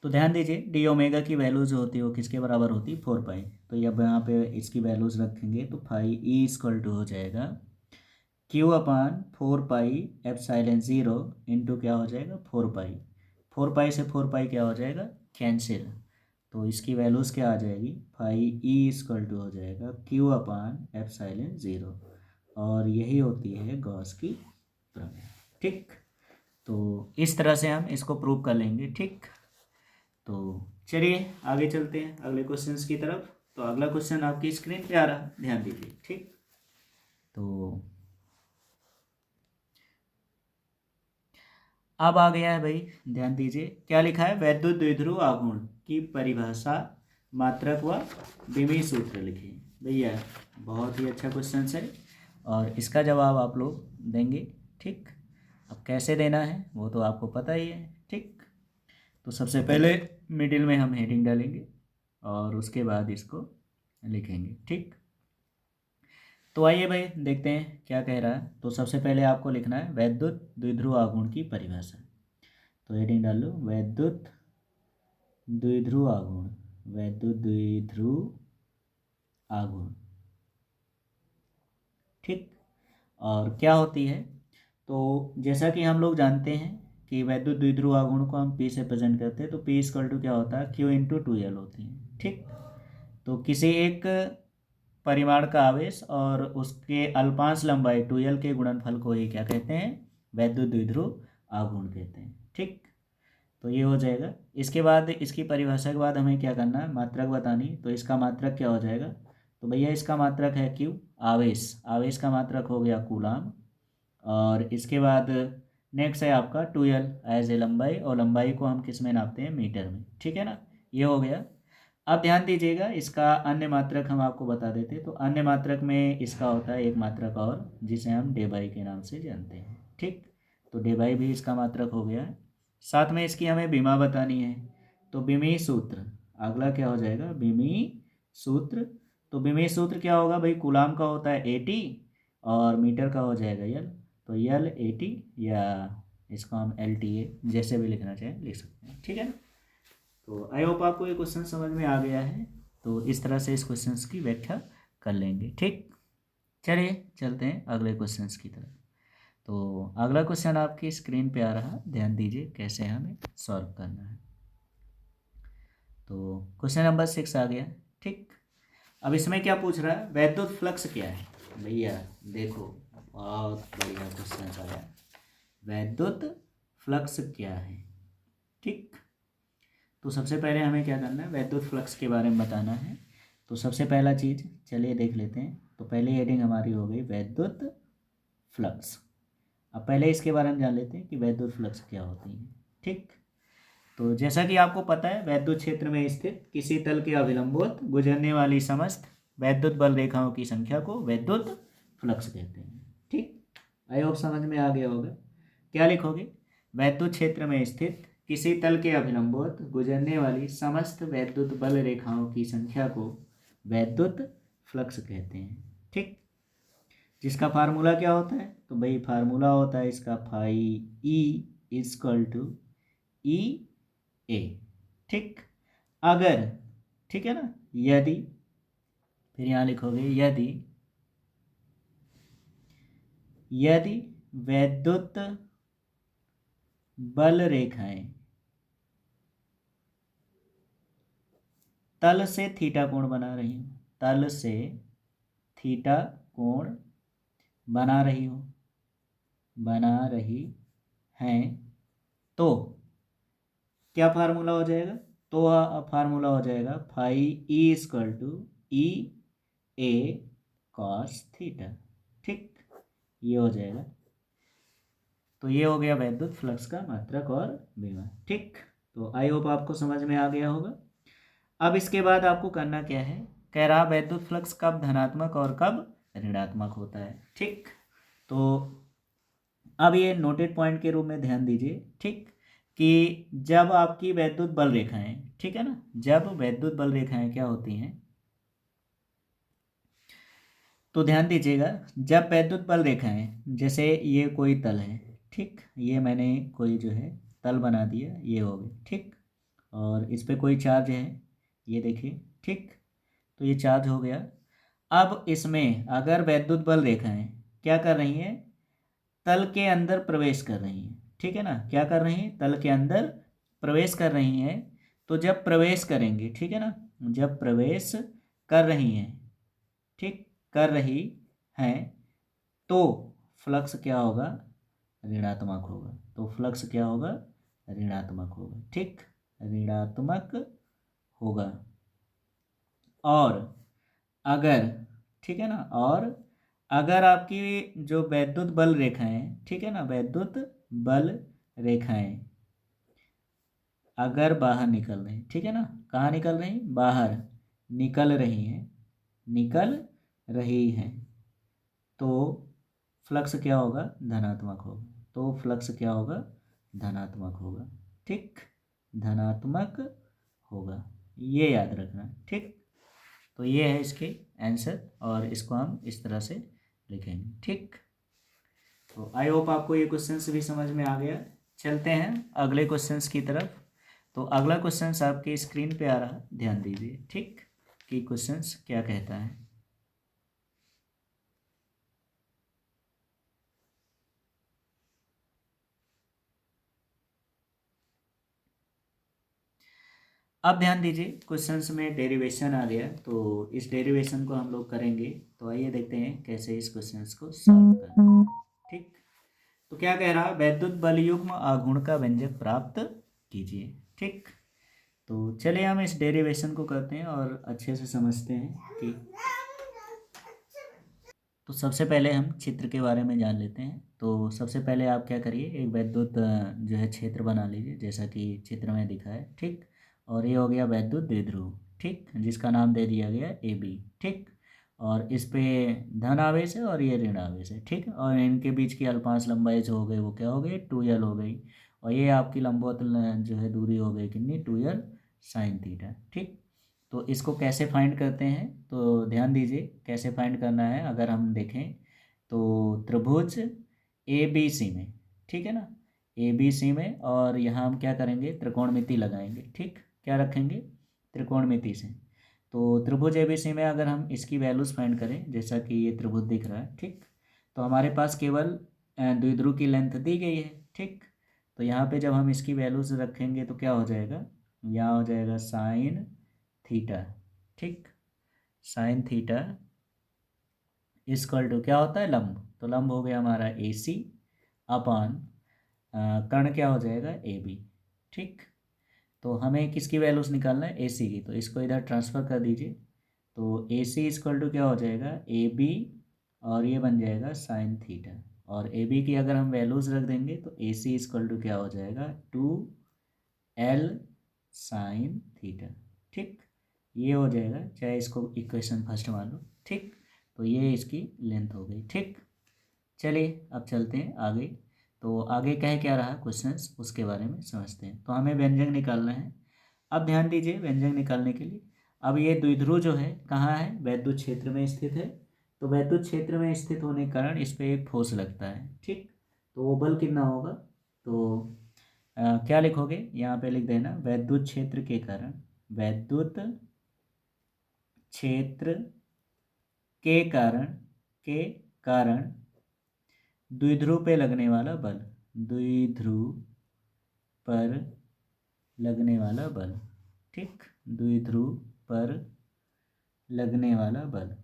तो ध्यान दीजिए डी ओमेगा की वैल्यू जो होती है वो किसके बराबर होती है, 4 पाई। तो अब यहाँ पे इसकी वैल्यूज रखेंगे तो फाई ई इक्वल टू हो जाएगा क्यू अपान 4 पाई एप्सिलॉन ज़ीरो इंटू क्या हो जाएगा, 4 पाई। 4 पाई से 4 पाई क्या हो जाएगा, कैंसिल। तो इसकी वैल्यूज़ क्या आ जाएगी, फाई ई इक्वल टू हो जाएगा क्यू अपान एप्सिलॉन ज़ीरो, और यही होती है गॉस की प्रमेय। ठीक, तो इस तरह से हम इसको प्रूव कर लेंगे। ठीक, तो चलिए आगे चलते हैं अगले क्वेश्चंस की तरफ। तो अगला क्वेश्चन आपकी स्क्रीन पे आ रहा है, ध्यान दीजिए। ठीक, तो अब आ गया है भाई, ध्यान दीजिए क्या लिखा है, वैद्युत द्विध्रुव आघूर्ण की परिभाषा, मात्रक व विमीय सूत्र लिखे। भैया बहुत ही अच्छा क्वेश्चन है और इसका जवाब आप लोग देंगे। ठीक, अब कैसे देना है वो तो आपको पता ही है। ठीक, तो सबसे पहले मिडिल में हम हेडिंग डालेंगे और उसके बाद इसको लिखेंगे। ठीक, तो आइए भाई देखते हैं क्या कह रहा है। तो सबसे पहले आपको लिखना है वैद्युत द्विध्रुव आघूर्ण की परिभाषा। तो हेडिंग डाल लो वैद्युत द्विध्रुव आघूर्ण, वैद्युत द्विध्रुव आघूर्ण। ठीक, और क्या होती है, तो जैसा कि हम लोग जानते हैं कि वैद्युत द्विध्रुव आघूर्ण को हम P से प्रेजेंट करते हैं, तो P इक्वल टू क्या होता है, Q इंटू 2L होती है। ठीक, तो किसी एक परिमाण का आवेश और उसके अल्पांश लंबाई 2L के गुणनफल को ही क्या कहते हैं, वैद्युत द्विध्रुव आघूर्ण कहते हैं। ठीक, तो ये हो जाएगा। इसके बाद इसकी परिभाषा के बाद हमें क्या करना है, मात्रक बतानी। तो इसका मात्रक क्या हो जाएगा, तो भैया इसका मात्रक है क्यू, आवेश, आवेश का मात्रक हो गया कूलाम, और इसके बाद नेक्स्ट है आपका 2L एज ए लंबाई, और लंबाई को हम किस में नापते हैं, मीटर में। ठीक है ना, ये हो गया। अब ध्यान दीजिएगा इसका अन्य मात्रक हम आपको बता देते हैं। तो अन्य मात्रक में इसका होता है एक मात्रक और, जिसे हम डेबाई के नाम से जानते हैं। ठीक, तो डेबाई भी इसका मात्रक हो गया है। साथ में इसकी हमें बीमा बतानी है। तो बीमी सूत्र, अगला क्या हो जाएगा, बीमी सूत्र। तो बीमी सूत्र क्या होगा भाई, कूलाम का होता है 80 और मीटर का हो जाएगा यल। तो यल 80, या इसको हम LTA जैसे भी लिखना चाहें लिख सकते हैं। ठीक है ना, तो आई होप आपको ये क्वेश्चन समझ में आ गया है। तो इस तरह से इस क्वेश्चन की व्याख्या कर लेंगे। ठीक, चलिए चलते हैं अगले क्वेश्चन की तरफ। तो अगला क्वेश्चन आपकी स्क्रीन पे आ रहा है, ध्यान दीजिए कैसे हमें सॉल्व करना है। तो क्वेश्चन नंबर 6 आ गया। ठीक, अब इसमें क्या पूछ रहा है, वैद्युत फ्लक्स क्या है। भैया देखो बहुत बढ़िया क्वेश्चन आ गया, वैद्युत फ्लक्स क्या है। ठीक, तो सबसे पहले हमें क्या करना है, वैद्युत फ्लक्स के बारे में बताना है। तो सबसे पहला चीज़ चलिए देख लेते हैं। तो पहले हेडिंग हमारी हो गई वैद्युत फ्लक्स। अब पहले इसके बारे में जान लेते हैं कि वैद्युत फ्लक्स क्या होती है। ठीक, तो जैसा कि आपको पता है वैद्युत क्षेत्र में स्थित किसी तल के अभिलंबवत गुजरने वाली समस्त वैद्युत बल रेखाओं की संख्या को वैद्युत फ्लक्स कहते हैं। ठीक, आई होप समझ में आ गया होगा। क्या लिखोगे, वैद्युत क्षेत्र में स्थित किसी तल के अभिलंबवत गुजरने वाली समस्त वैद्युत बल रेखाओं की संख्या को वैद्युत फ्लक्स कहते हैं। ठीक, जिसका फार्मूला क्या होता है, तो भाई फार्मूला होता है इसका phi E equal to E ए। ठीक, अगर, ठीक है ना, यदि, फिर यहाँ लिखोगे यदि, यदि वैद्युत बल रेखाएं तल से थीटा कोण बना रही हो, तल से थीटा कोण बना रही हो, बना रही हैं, तो क्या फार्मूला हो जाएगा, तो फार्मूला हो जाएगा phi E equal to E A cos theta. ठीक, ये हो जाएगा। तो ये हो गया वैद्युत फ्लक्स का मात्रक और विभव। ठीक, तो आई होप आपको समझ में आ गया होगा। अब इसके बाद आपको करना क्या है, कह रहा वैद्युत फ्लक्स कब धनात्मक और कब ऋणात्मक होता है। ठीक, तो अब ये नोटेड पॉइंट के रूप में ध्यान दीजिए। ठीक, कि जब आपकी वैद्युत बल रेखाएं, ठीक है ना, जब वैद्युत बल रेखाएं क्या होती हैं, तो ध्यान दीजिएगा, जब वैद्युत बल रेखाएं, जैसे ये कोई तल है, ठीक, ये मैंने कोई जो है तल बना दिया, ये हो गई। ठीक, और इस पे कोई चार्ज है, ये देखिए। ठीक, तो ये चार्ज हो गया। अब इसमें अगर वैद्युत बल रेखाएं क्या कर रही हैं, तल के अंदर प्रवेश कर रही हैं, ठीक है ना, क्या कर रही हैं, तल के अंदर प्रवेश कर रही हैं। तो जब प्रवेश करेंगे, ठीक है ना, जब प्रवेश कर रही हैं, ठीक, कर रही हैं, तो फ्लक्स क्या होगा, ऋणात्मक होगा। तो फ्लक्स क्या होगा, ऋणात्मक होगा। ठीक, ऋणात्मक होगा। और अगर, ठीक है ना, और अगर आपकी जो वैद्युत बल रेखाएं, ठीक है ना, वैद्युत बल रेखाएं अगर बाहर निकल रही, ठीक है ना, कहाँ निकल रही, बाहर निकल रही हैं, निकल रही हैं, तो फ्लक्स क्या होगा, धनात्मक होगा। तो फ्लक्स क्या होगा, धनात्मक होगा। ठीक, धनात्मक होगा, ये याद रखना। ठीक, तो ये है इसके आंसर, और इसको हम इस तरह से लिखेंगे। ठीक, तो आई होप आपको ये क्वेश्चंस भी समझ में आ गया। चलते हैं अगले क्वेश्चंस की तरफ। तो अगला क्वेश्चंस आपके स्क्रीन पे आ रहा, ध्यान दीजिए। ठीक, कि क्वेश्चंस क्या कहता है। अब ध्यान दीजिए, क्वेश्चंस में डेरिवेशन आ गया, तो इस डेरिवेशन को हम लोग करेंगे। तो आइए देखते हैं कैसे इस क्वेश्चंस को सॉल्व करना है। ठीक, तो क्या कह रहा, वैद्युत बल युग्म आघूर्ण का व्यंजक प्राप्त कीजिए। ठीक, तो चलिए हम इस डेरिवेशन को करते हैं और अच्छे से समझते हैं कि, तो सबसे पहले हम चित्र के बारे में जान लेते हैं। तो सबसे पहले आप क्या करिए, एक वैद्युत जो है क्षेत्र बना लीजिए, जैसा कि चित्र में दिखा है। ठीक, और ये हो गया वैद्युत द्विध्रुव, ठीक, जिसका नाम दे दिया गया ए बी। ठीक, और इस पे धन आवेश है और ये ऋण आवेश है। ठीक, और इनके बीच की अल्पांश लंबाई जो हो गई वो क्या हो गई, 2l हो गई। और ये आपकी लंबवत जो है दूरी हो गई कितनी, 2l साइन थीटा। ठीक, तो इसको कैसे फाइंड करते हैं, तो ध्यान दीजिए कैसे फाइंड करना है। अगर हम देखें तो त्रिभुज ए बी सी में, ठीक है ना, ए बी सी में, और यहाँ हम क्या करेंगे, त्रिकोणमिति लगाएंगे। ठीक, क्या रखेंगे, त्रिकोणमिति से। तो त्रिभुज ए बी सी में अगर हम इसकी वैल्यूज़ फाइंड करें, जैसा कि ये त्रिभुज दिख रहा है, ठीक, तो हमारे पास केवल द्विध्रुव की लेंथ दी गई है। ठीक, तो यहाँ पे जब हम इसकी वैल्यूज़ रखेंगे तो क्या हो जाएगा, यहाँ हो जाएगा साइन थीटा। ठीक, साइन थीटा इक्वल टू क्या होता है, लंब, तो लंब हो गया हमारा ए सी अपान कर्ण क्या हो जाएगा, ए बी। ठीक, तो हमें किसकी वैल्यूज निकालना है, ए सी की, तो इसको इधर ट्रांसफ़र कर दीजिए। तो ए सी इक्वल टू क्या हो जाएगा, ए बी, और ये बन जाएगा साइन थीटा। और ए बी की अगर हम वैल्यूज़ रख देंगे तो ए सी इक्वल टू क्या हो जाएगा, 2l साइन थीटा। ठीक, ये हो जाएगा, चाहे इसको इक्वेशन फर्स्ट मान लो। ठीक, तो ये इसकी लेंथ हो गई। ठीक, चलिए अब चलते हैं आगे। तो आगे कह क्या रहा क्वेश्चंस, उसके बारे में समझते हैं। तो हमें व्यंजक निकालना है। अब ध्यान दीजिए, व्यंजक निकालने के लिए, अब ये द्विध्रुव जो है कहाँ है, वैद्युत क्षेत्र में स्थित है। तो वैद्युत क्षेत्र में स्थित होने के कारण इस पर एक फोर्स लगता है। ठीक, तो वो बल कितना होगा, तो क्या लिखोगे, यहाँ पे लिख देना, वैद्युत क्षेत्र के कारण, वैद्युत क्षेत्र के कारण, के कारण द्विध्रुव पे लगने वाला बल, द्विध्रुव पर लगने वाला बल। ठीक, द्विध्रुव पर लगने वाला बल,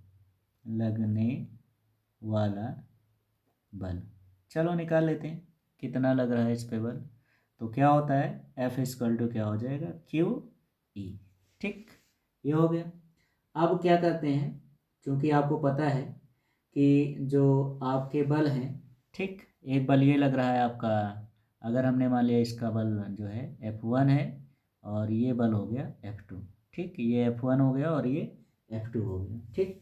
लगने वाला बल, चलो निकाल लेते हैं कितना लग रहा है इस पे बल। तो क्या होता है, एफ इक्वल टू क्या हो जाएगा, क्यू ई। ठीक, ये हो गया। अब क्या करते हैं, क्योंकि आपको पता है कि जो आपके बल हैं, ठीक, एक बल ये लग रहा है आपका, अगर हमने मान लिया इसका बल जो है F1 है और ये बल हो गया F2। ठीक, ये F1 हो गया और ये F2 हो गया। ठीक,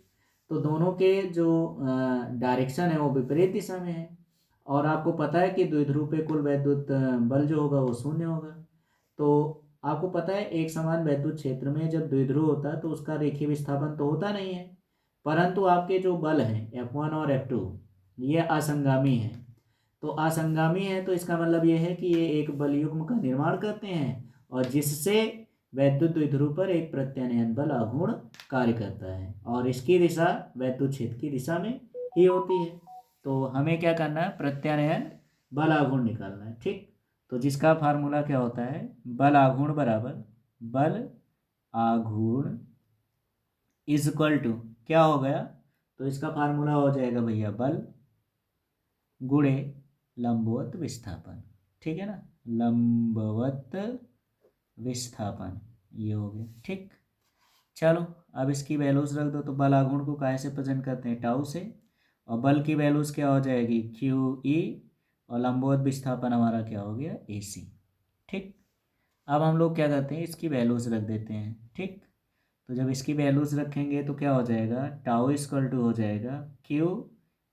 तो दोनों के जो डायरेक्शन है वो विपरीत दिशा में है, और आपको पता है कि द्विध्रुव पे कुल वैद्युत बल जो होगा वो शून्य होगा। तो आपको पता है एक समान वैद्युत क्षेत्र में जब द्विध्रुव होता है तो उसका रेखीय विस्थापन तो होता नहीं है, परंतु आपके जो बल हैं F1 और F2 ये असंगामी है। तो असंगामी है तो इसका मतलब ये है कि ये एक बल युग्म का निर्माण करते हैं, और जिससे वैद्युत द्विध्रुव पर एक प्रत्यानयन बल आघूर्ण कार्य करता है, और इसकी दिशा वैद्युत क्षेत्र की दिशा में ही होती है। तो हमें क्या करना है, प्रत्यानयन बल आघूर्ण निकालना है। ठीक, तो जिसका फार्मूला क्या होता है, बल आघूर्ण बराबर बल आघूर्ण इज इक्वल टू क्या हो गया, तो इसका फार्मूला हो जाएगा भैया बल गुणे लंबवत विस्थापन। ठीक है ना, लंबवत विस्थापन, ये हो गया। ठीक, चलो अब इसकी वैल्यूज रख दो। तो बल आघूर्ण को काहे से प्रेजेंट करते हैं, टाउ से, और बल की वैल्यूज क्या हो जाएगी, क्यू ई, और लंबवत विस्थापन हमारा क्या हो गया, ए सी। ठीक, अब हम लोग क्या करते हैं, इसकी वैल्यूज रख देते हैं। ठीक, तो जब इसकी वैल्यूज रखेंगे तो क्या हो जाएगा, टाउ इक्वल टू हो जाएगा क्यू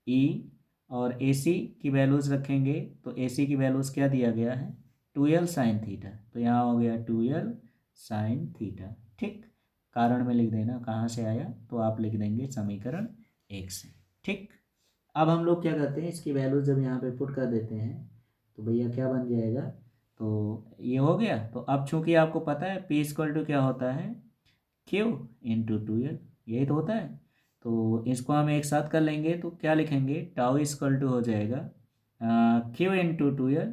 ई, और ए सी की वैल्यूज रखेंगे तो ए सी की वैल्यूज क्या दिया गया है, 2l साइन थीटा, तो यहाँ हो गया 2l साइन थीटा। ठीक, कारण में लिख देना कहाँ से आया, तो आप लिख देंगे समीकरण 1 से। ठीक, अब हम लोग क्या करते हैं, इसकी वैल्यूज जब यहाँ पे पुट कर देते हैं तो भैया क्या बन जाएगा, तो ये हो गया। तो अब चूंकि आपको पता है P इक्वल टू क्या होता है, क्यू इंटू 2l, यही तो होता है। तो इसको हम एक साथ कर लेंगे तो क्या लिखेंगे, टाउ इक्वल टू हो जाएगा क्यू इंटू 2l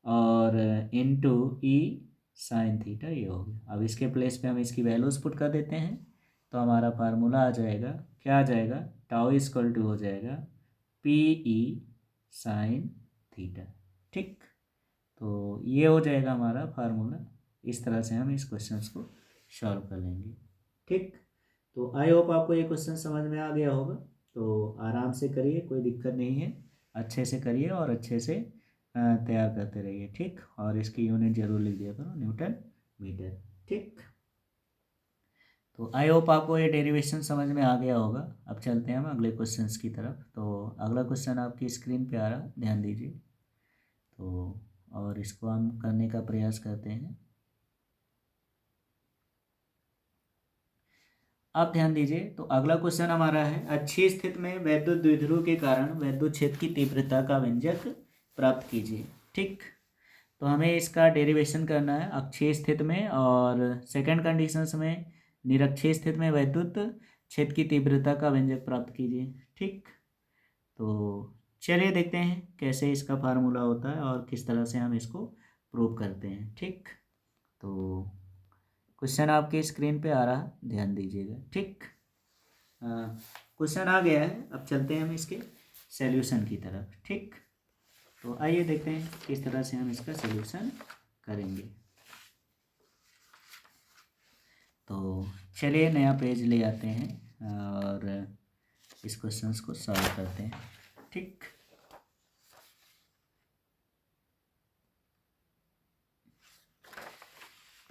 और इंटू ई साइन थीटा, ये हो गया। अब इसके प्लेस पे हम इसकी वैल्यूज पुट कर देते हैं तो हमारा फार्मूला आ जाएगा, क्या आ जाएगा, टाउ इक्वल टू हो जाएगा पी ई साइन थीटा। ठीक, तो ये हो जाएगा हमारा फार्मूला। इस तरह से हम इस क्वेश्चन को सॉल्व कर लेंगे। ठीक, तो आई होप आपको ये क्वेश्चन समझ में आ गया होगा। तो आराम से करिए, कोई दिक्कत नहीं है, अच्छे से करिए और अच्छे से तैयार करते रहिए। ठीक, और इसकी यूनिट जरूर लिख दिया करो, न्यूटन मीटर। ठीक, तो आई होप आपको ये डेरिवेशन समझ में आ गया होगा। अब चलते हैं हम अगले क्वेश्चंस की तरफ। तो अगला क्वेश्चन आपकी स्क्रीन पे आ रहा, ध्यान दीजिए। तो और इसको हम करने का प्रयास करते हैं। आप ध्यान दीजिए, तो अगला क्वेश्चन हमारा है, अच्छी स्थिति में वैद्युत द्विध्रुव के कारण वैद्युत क्षेत्र की तीव्रता का व्यंजक प्राप्त कीजिए। ठीक, तो हमें इसका डेरिवेशन करना है अक्षीय स्थिति में, और सेकंड कंडीशंस में निरक्षीय स्थिति में वैद्युत क्षेत्र की तीव्रता का व्यंजक प्राप्त कीजिए। ठीक, तो चलिए देखते हैं कैसे इसका फार्मूला होता है और किस तरह से हम इसको प्रूव करते हैं। ठीक, तो क्वेश्चन आपके स्क्रीन पे आ रहा, ध्यान दीजिएगा। ठीक, क्वेश्चन आ गया है, अब चलते हैं हम इसके सॉल्यूशन की तरफ। ठीक, तो आइए देखते हैं किस तरह से हम इसका सॉल्यूशन करेंगे। तो चलिए नया पेज ले आते हैं और इस क्वेश्चन को सॉल्व करते हैं। ठीक,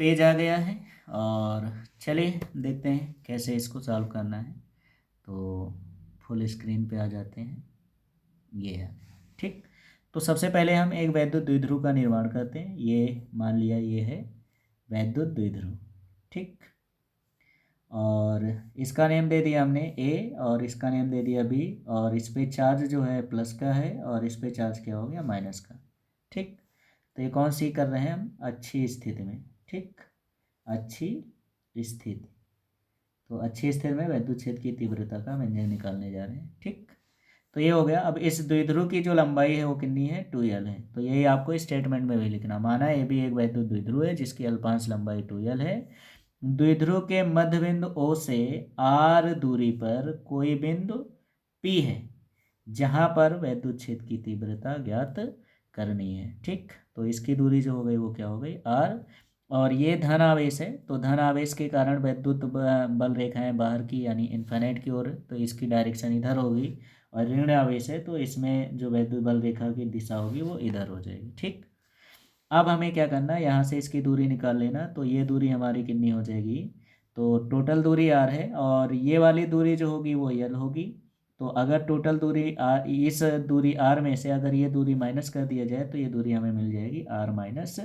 पेज आ गया है और चलिए देखते हैं कैसे इसको सॉल्व करना है। तो फुल स्क्रीन पे आ जाते हैं, ये है। ठीक, तो सबसे पहले हम एक वैद्युत द्विध्रुव का निर्माण करते हैं। ये मान लिया ये है वैद्युत द्विध्रुव। ठीक, और इसका नेम दे दिया हमने ए, और इसका नेम दे दिया बी, और इस पे चार्ज जो है प्लस का है और इस पे चार्ज क्या हो गया, माइनस का। ठीक, तो ये कौन सी कर रहे हैं हम, अच्छी स्थिति में। ठीक, अच्छी स्थिति, तो अच्छी स्थिति में वैद्युत क्षेत्र की तीव्रता का व्यंजक निकालने जा रहे हैं। ठीक, तो ये हो गया। अब इस द्विध्रुव की जो लंबाई है वो कितनी है, 2l है। तो यही आपको स्टेटमेंट में भी लिखना, माना ये भी एक वैद्युत द्विध्रुव है जिसकी अल्पांश लंबाई 2l है। द्विध्रुव के मध्य बिंदु O से r दूरी पर कोई बिंदु P है जहां पर वैद्युत क्षेत्र की तीव्रता ज्ञात करनी है। ठीक, तो इसकी दूरी जो हो गई वो क्या हो गई, r, और ये धन आवेश है, तो धन आवेश के कारण वैद्युत बल रेखाएं बाहर की यानी इन्फिनिट की ओर, तो इसकी डायरेक्शन इधर होगी। और ऋण आवेश है तो इसमें जो वैद्युत बल रेखा की दिशा होगी वो इधर हो जाएगी। ठीक, अब हमें क्या करना है, यहाँ से इसकी दूरी निकाल लेना। तो ये दूरी हमारी कितनी हो जाएगी, तो टोटल दूरी r है और ये वाली दूरी जो होगी वो l होगी। तो अगर टोटल दूरी r, इस दूरी r में से अगर ये दूरी माइनस कर दिया जाए तो ये दूरी हमें मिल जाएगी r माइनस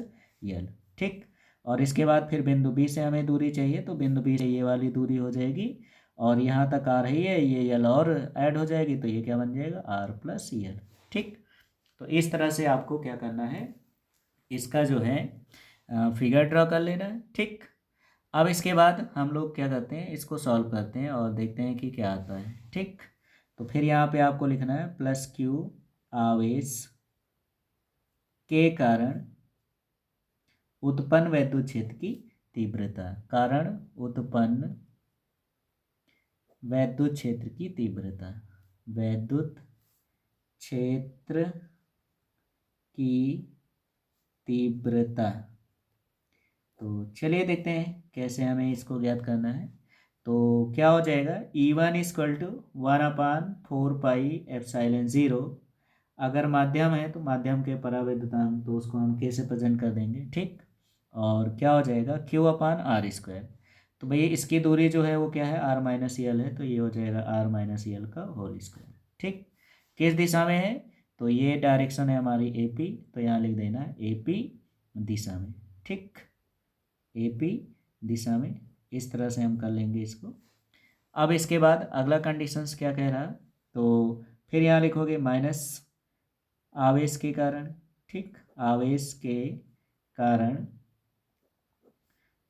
यल। ठीक, और इसके बाद फिर बिंदु B से हमें दूरी चाहिए, तो बिंदु B से ये वाली दूरी हो जाएगी और यहाँ तक आ रही है, ये यल और ऐड हो जाएगी तो ये क्या बन जाएगा, r प्लस यल। ठीक, तो इस तरह से आपको क्या करना है, इसका जो है फिगर ड्रॉ कर लेना है। ठीक, अब इसके बाद हम लोग क्या करते हैं, इसको सॉल्व करते हैं और देखते हैं कि क्या आता है। ठीक, तो फिर यहाँ पे आपको लिखना है प्लस क्यू आवेश के कारण उत्पन्न वैद्युत क्षेत्र की तीव्रता, कारण उत्पन्न वैद्युत क्षेत्र की तीव्रता, वैद्युत क्षेत्र की तीव्रता। तो चलिए देखते हैं कैसे हमें इसको ज्ञात करना है। तो क्या हो जाएगा, E1 equal to 1/4 pi epsilon 0। अगर माध्यम है तो माध्यम के परावैद्युतांक, तो उसको हम कैसे प्रेजेंट कर देंगे। ठीक, और क्या हो जाएगा Q/r²। तो भैया इसकी दूरी जो है वो क्या है, r माइनस यल है, तो ये हो जाएगा r माइनस यल का होल स्क्वायर। ठीक, किस दिशा में है, तो ये डायरेक्शन है हमारी AP, तो यहाँ लिख देना है AP दिशा में। ठीक, AP दिशा में, इस तरह से हम कर लेंगे इसको। अब इसके बाद अगला कंडीशंस क्या कह रहा, तो फिर यहाँ लिखोगे माइनस आवेश के कारण। ठीक, आवेश के कारण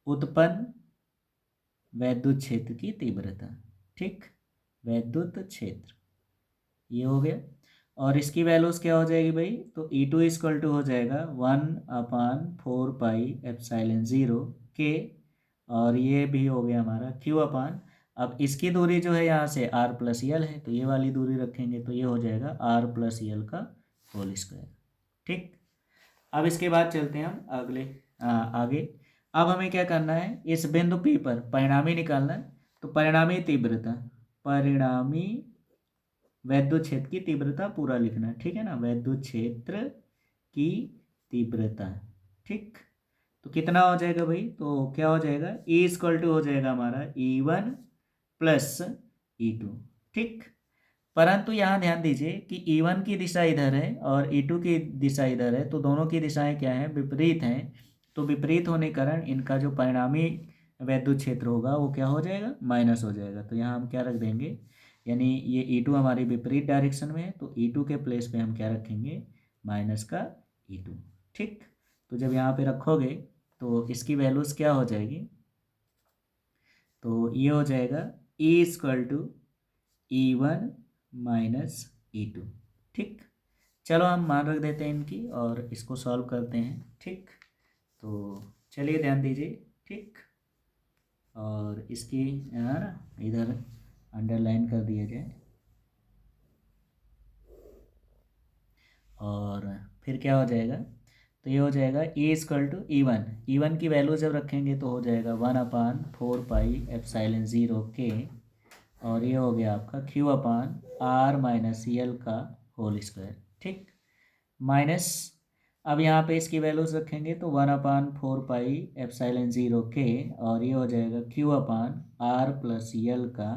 उत्पन्न वैद्युत क्षेत्र की तीव्रता। ठीक, वैद्युत क्षेत्र ये हो गया और इसकी वैल्यूज क्या हो जाएगी भाई, तो E2 इक्वल टू हो जाएगा 1/4 पाई एप्सिलॉन 0 के, और ये भी हो गया हमारा Q/। अब इसकी दूरी जो है यहाँ से r प्लस यल है, तो ये वाली दूरी रखेंगे तो ये हो जाएगा r प्लस यल का होल स्क्वायर। ठीक, अब इसके बाद चलते हैं हम अगले आगे। अब हमें क्या करना है, इस बिंदु P पर परिणामी निकालना है। तो परिणामी तीव्रता, परिणामी वैद्युत क्षेत्र की तीव्रता पूरा लिखना है। ठीक है ना, वैद्युत क्षेत्र की तीव्रता। ठीक, तो कितना हो जाएगा भाई, तो क्या हो जाएगा, E इक्वल टू हो जाएगा हमारा E1 प्लस E2। ठीक, परंतु यहाँ ध्यान दीजिए कि E1 की दिशा इधर है और E2 की दिशा इधर है, तो दोनों की दिशाएं क्या हैं, विपरीत हैं। तो विपरीत होने के कारण इनका जो परिणामी वैद्युत क्षेत्र होगा वो क्या हो जाएगा, माइनस हो जाएगा। तो यहाँ हम क्या रख देंगे, यानी ये E2 हमारी विपरीत डायरेक्शन में है, तो E2 के प्लेस पे हम क्या रखेंगे, माइनस का E2। ठीक, तो जब यहाँ पे रखोगे तो इसकी वैल्यूज क्या हो जाएगी, तो ये हो जाएगा E equal to E1 minus E2। ठीक, चलो हम मान रख देते हैं इनकी और इसको सॉल्व करते हैं। ठीक, तो चलिए ध्यान दीजिए। ठीक, और इसकी है ना इधर अंडरलाइन कर दिया जाए और फिर क्या हो जाएगा, तो ये हो जाएगा E इक्वल टू E1 की वैल्यू जब रखेंगे तो हो जाएगा 1/4 पाई एप्सिलॉन 0 के, और ये हो गया आपका Q/r माइनस यल का होल स्क्वायर। ठीक, माइनस, अब यहाँ पे इसकी वैल्यूज रखेंगे तो 1/4 पाई एप्सिलॉन 0 के, और ये हो जाएगा Q/r प्लस यल का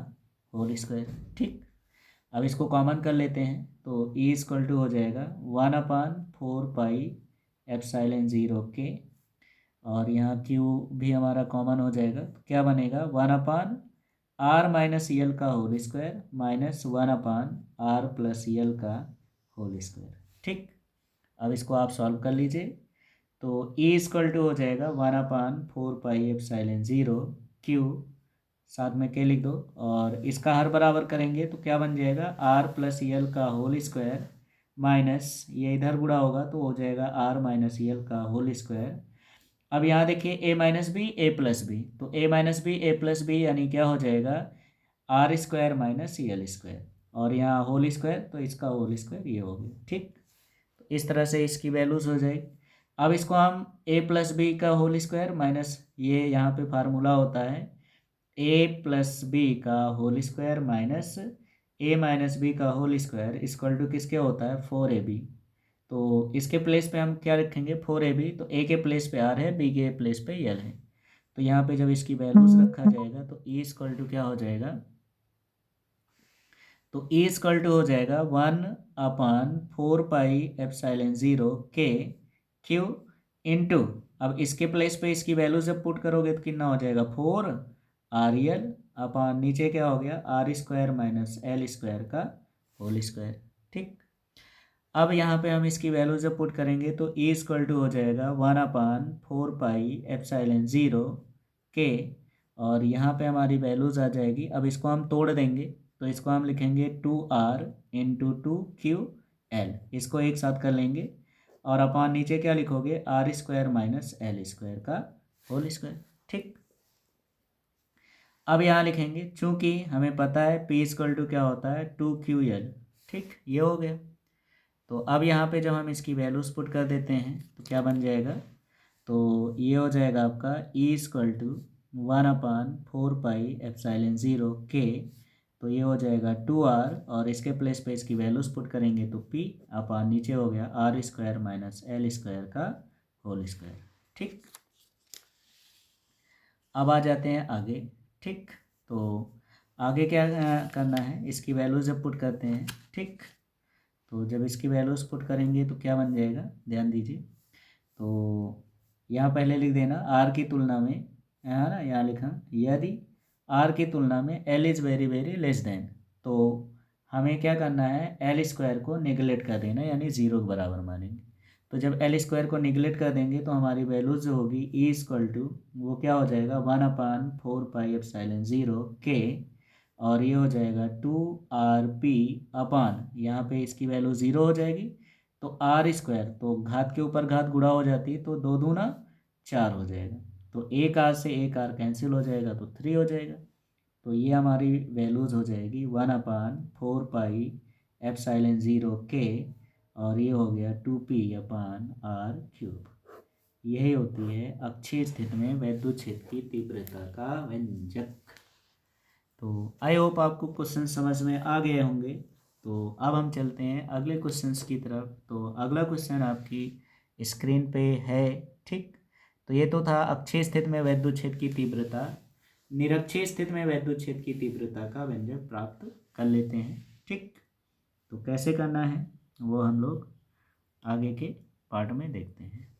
होल स्क्वायर। ठीक, अब इसको कॉमन कर लेते हैं तो E इक्वल टू हो जाएगा 1/4 पाई एप्सिलॉन 0 के, और यहाँ Q भी हमारा कॉमन हो जाएगा तो क्या बनेगा, 1/r माइनस यल का whole square minus 1/r plus L का होल स्क्वायर। ठीक, अब इसको आप सॉल्व कर लीजिए तो E इक्वल टू हो जाएगा 1/4 पाई एप्सिलॉन 0 Q, साथ में के लिख दो, और इसका हर बराबर करेंगे तो क्या बन जाएगा, r प्लस यल का होल स्क्वायर माइनस ये इधर गुणा होगा तो हो जाएगा r माइनस यल का होल स्क्वायर। अब यहाँ देखिए a minus B A plus B, तो a minus B A plus B यानी क्या हो जाएगा, r square minus L square, और यहाँ होल स्क्वायर तो इसका होल स्क्वायर ये हो गया। ठीक, तो इस तरह से इसकी वैल्यूज हो जाएगी। अब इसको हम ए प्लस बी का होल स्क्वायर माइनस, ये यहाँ पे फार्मूला होता है, ए प्लस बी का होल स्क्वायर माइनस ए माइनस बी का होल स्क्वायर इक्वल टू किसके होता है, 4ab। तो इसके प्लेस पे हम क्या रखेंगे, 4ab। तो ए के प्लेस पे आर है, बी के प्लेस पे यल है। तो यहाँ पे जब इसकी वैल्यूज रखा जाएगा तो ई इक्वल टू क्या हो जाएगा, तो ई इक्वल टू हो जाएगा 1/4 पाई एप्सिलॉन 0 के क्यू इंटू, अब इसके प्लेस पे इसकी वैल्यू जब पुट करोगे तो कितना हो जाएगा, 4 RL अपान नीचे क्या हो गया, R square minus L square का होल स्क्वायर। ठीक, अब यहाँ पे हम इसकी वैल्यू जब पुट करेंगे तो ई इक्वल टू हो जाएगा 1/4 पाई एप्सिलॉन 0 के, और यहाँ पे हमारी वैल्यूज आ जाएगी। अब इसको हम तोड़ देंगे तो इसको हम लिखेंगे 2R × 2QL, इसको एक साथ कर लेंगे, और अपान नीचे क्या लिखोगे, R square minus L square का होल स्क्वायर। ठीक, अब यहाँ लिखेंगे, चूंकि हमें पता है P इक्वल टू क्या होता है, 2QL। ठीक, ये हो गया। तो अब यहाँ पे जब हम इसकी वैल्यूज पुट कर देते हैं तो क्या बन जाएगा, तो ये हो जाएगा आपका E equal to 1/4 pi epsilon 0 के, तो ये हो जाएगा 2R, और इसके प्लेस पे इसकी वैल्यूज पुट करेंगे तो P अपान नीचे हो गया R square minus L square का होल स्क्वायर। ठीक, अब आ जाते हैं आगे। ठीक, तो आगे क्या करना है, इसकी वैल्यूज जब पुट करते हैं, ठीक, तो जब इसकी वैल्यूज पुट करेंगे तो क्या बन जाएगा, ध्यान दीजिए। तो यहाँ पहले लिख देना आर की तुलना में, यहाँ ना यहाँ लिखा, यदि आर की तुलना में L is very very less than, तो हमें क्या करना है, एल स्क्वायर को निगलेक्ट कर देना, यानी ज़ीरो के बराबर मानेंगे। तो जब एल स्क्वायर को निगलेक्ट कर देंगे तो हमारी वैल्यूज जो होगी ई इक्वल टू, वो क्या हो जाएगा, 1/4 पाई एप्सिलॉन 0 के, और ये हो जाएगा 2RP अपान, यहाँ पे इसकी वैल्यू ज़ीरो हो जाएगी, तो आर स्क्वायर, तो घात के ऊपर घात गुणा हो जाती है, तो 2 दूना 4 हो जाएगा, तो एक आर से एक आर कैंसिल हो जाएगा, तो 3 हो जाएगा। तो ये हमारी वैल्यूज़ हो जाएगी 1/4 पाई एप्सिलॉन 0 के, और ये हो गया 2P/r³। यही होती है अक्षीय स्थिति में वैद्युत क्षेत्र की तीव्रता का व्यंजक। तो आई होप आपको क्वेश्चन समझ में आ गए होंगे। तो अब हम चलते हैं अगले क्वेश्चंस की तरफ। तो अगला क्वेश्चन आपकी स्क्रीन पे है। ठीक, तो ये तो था अक्षीय स्थिति में वैद्युत क्षेत्र की तीव्रता। निरक्षीय स्थिति में वैद्युत क्षेत्र की तीव्रता का व्यंजक प्राप्त कर लेते हैं। ठीक, तो कैसे करना है वो हम लोग आगे के पार्ट में देखते हैं।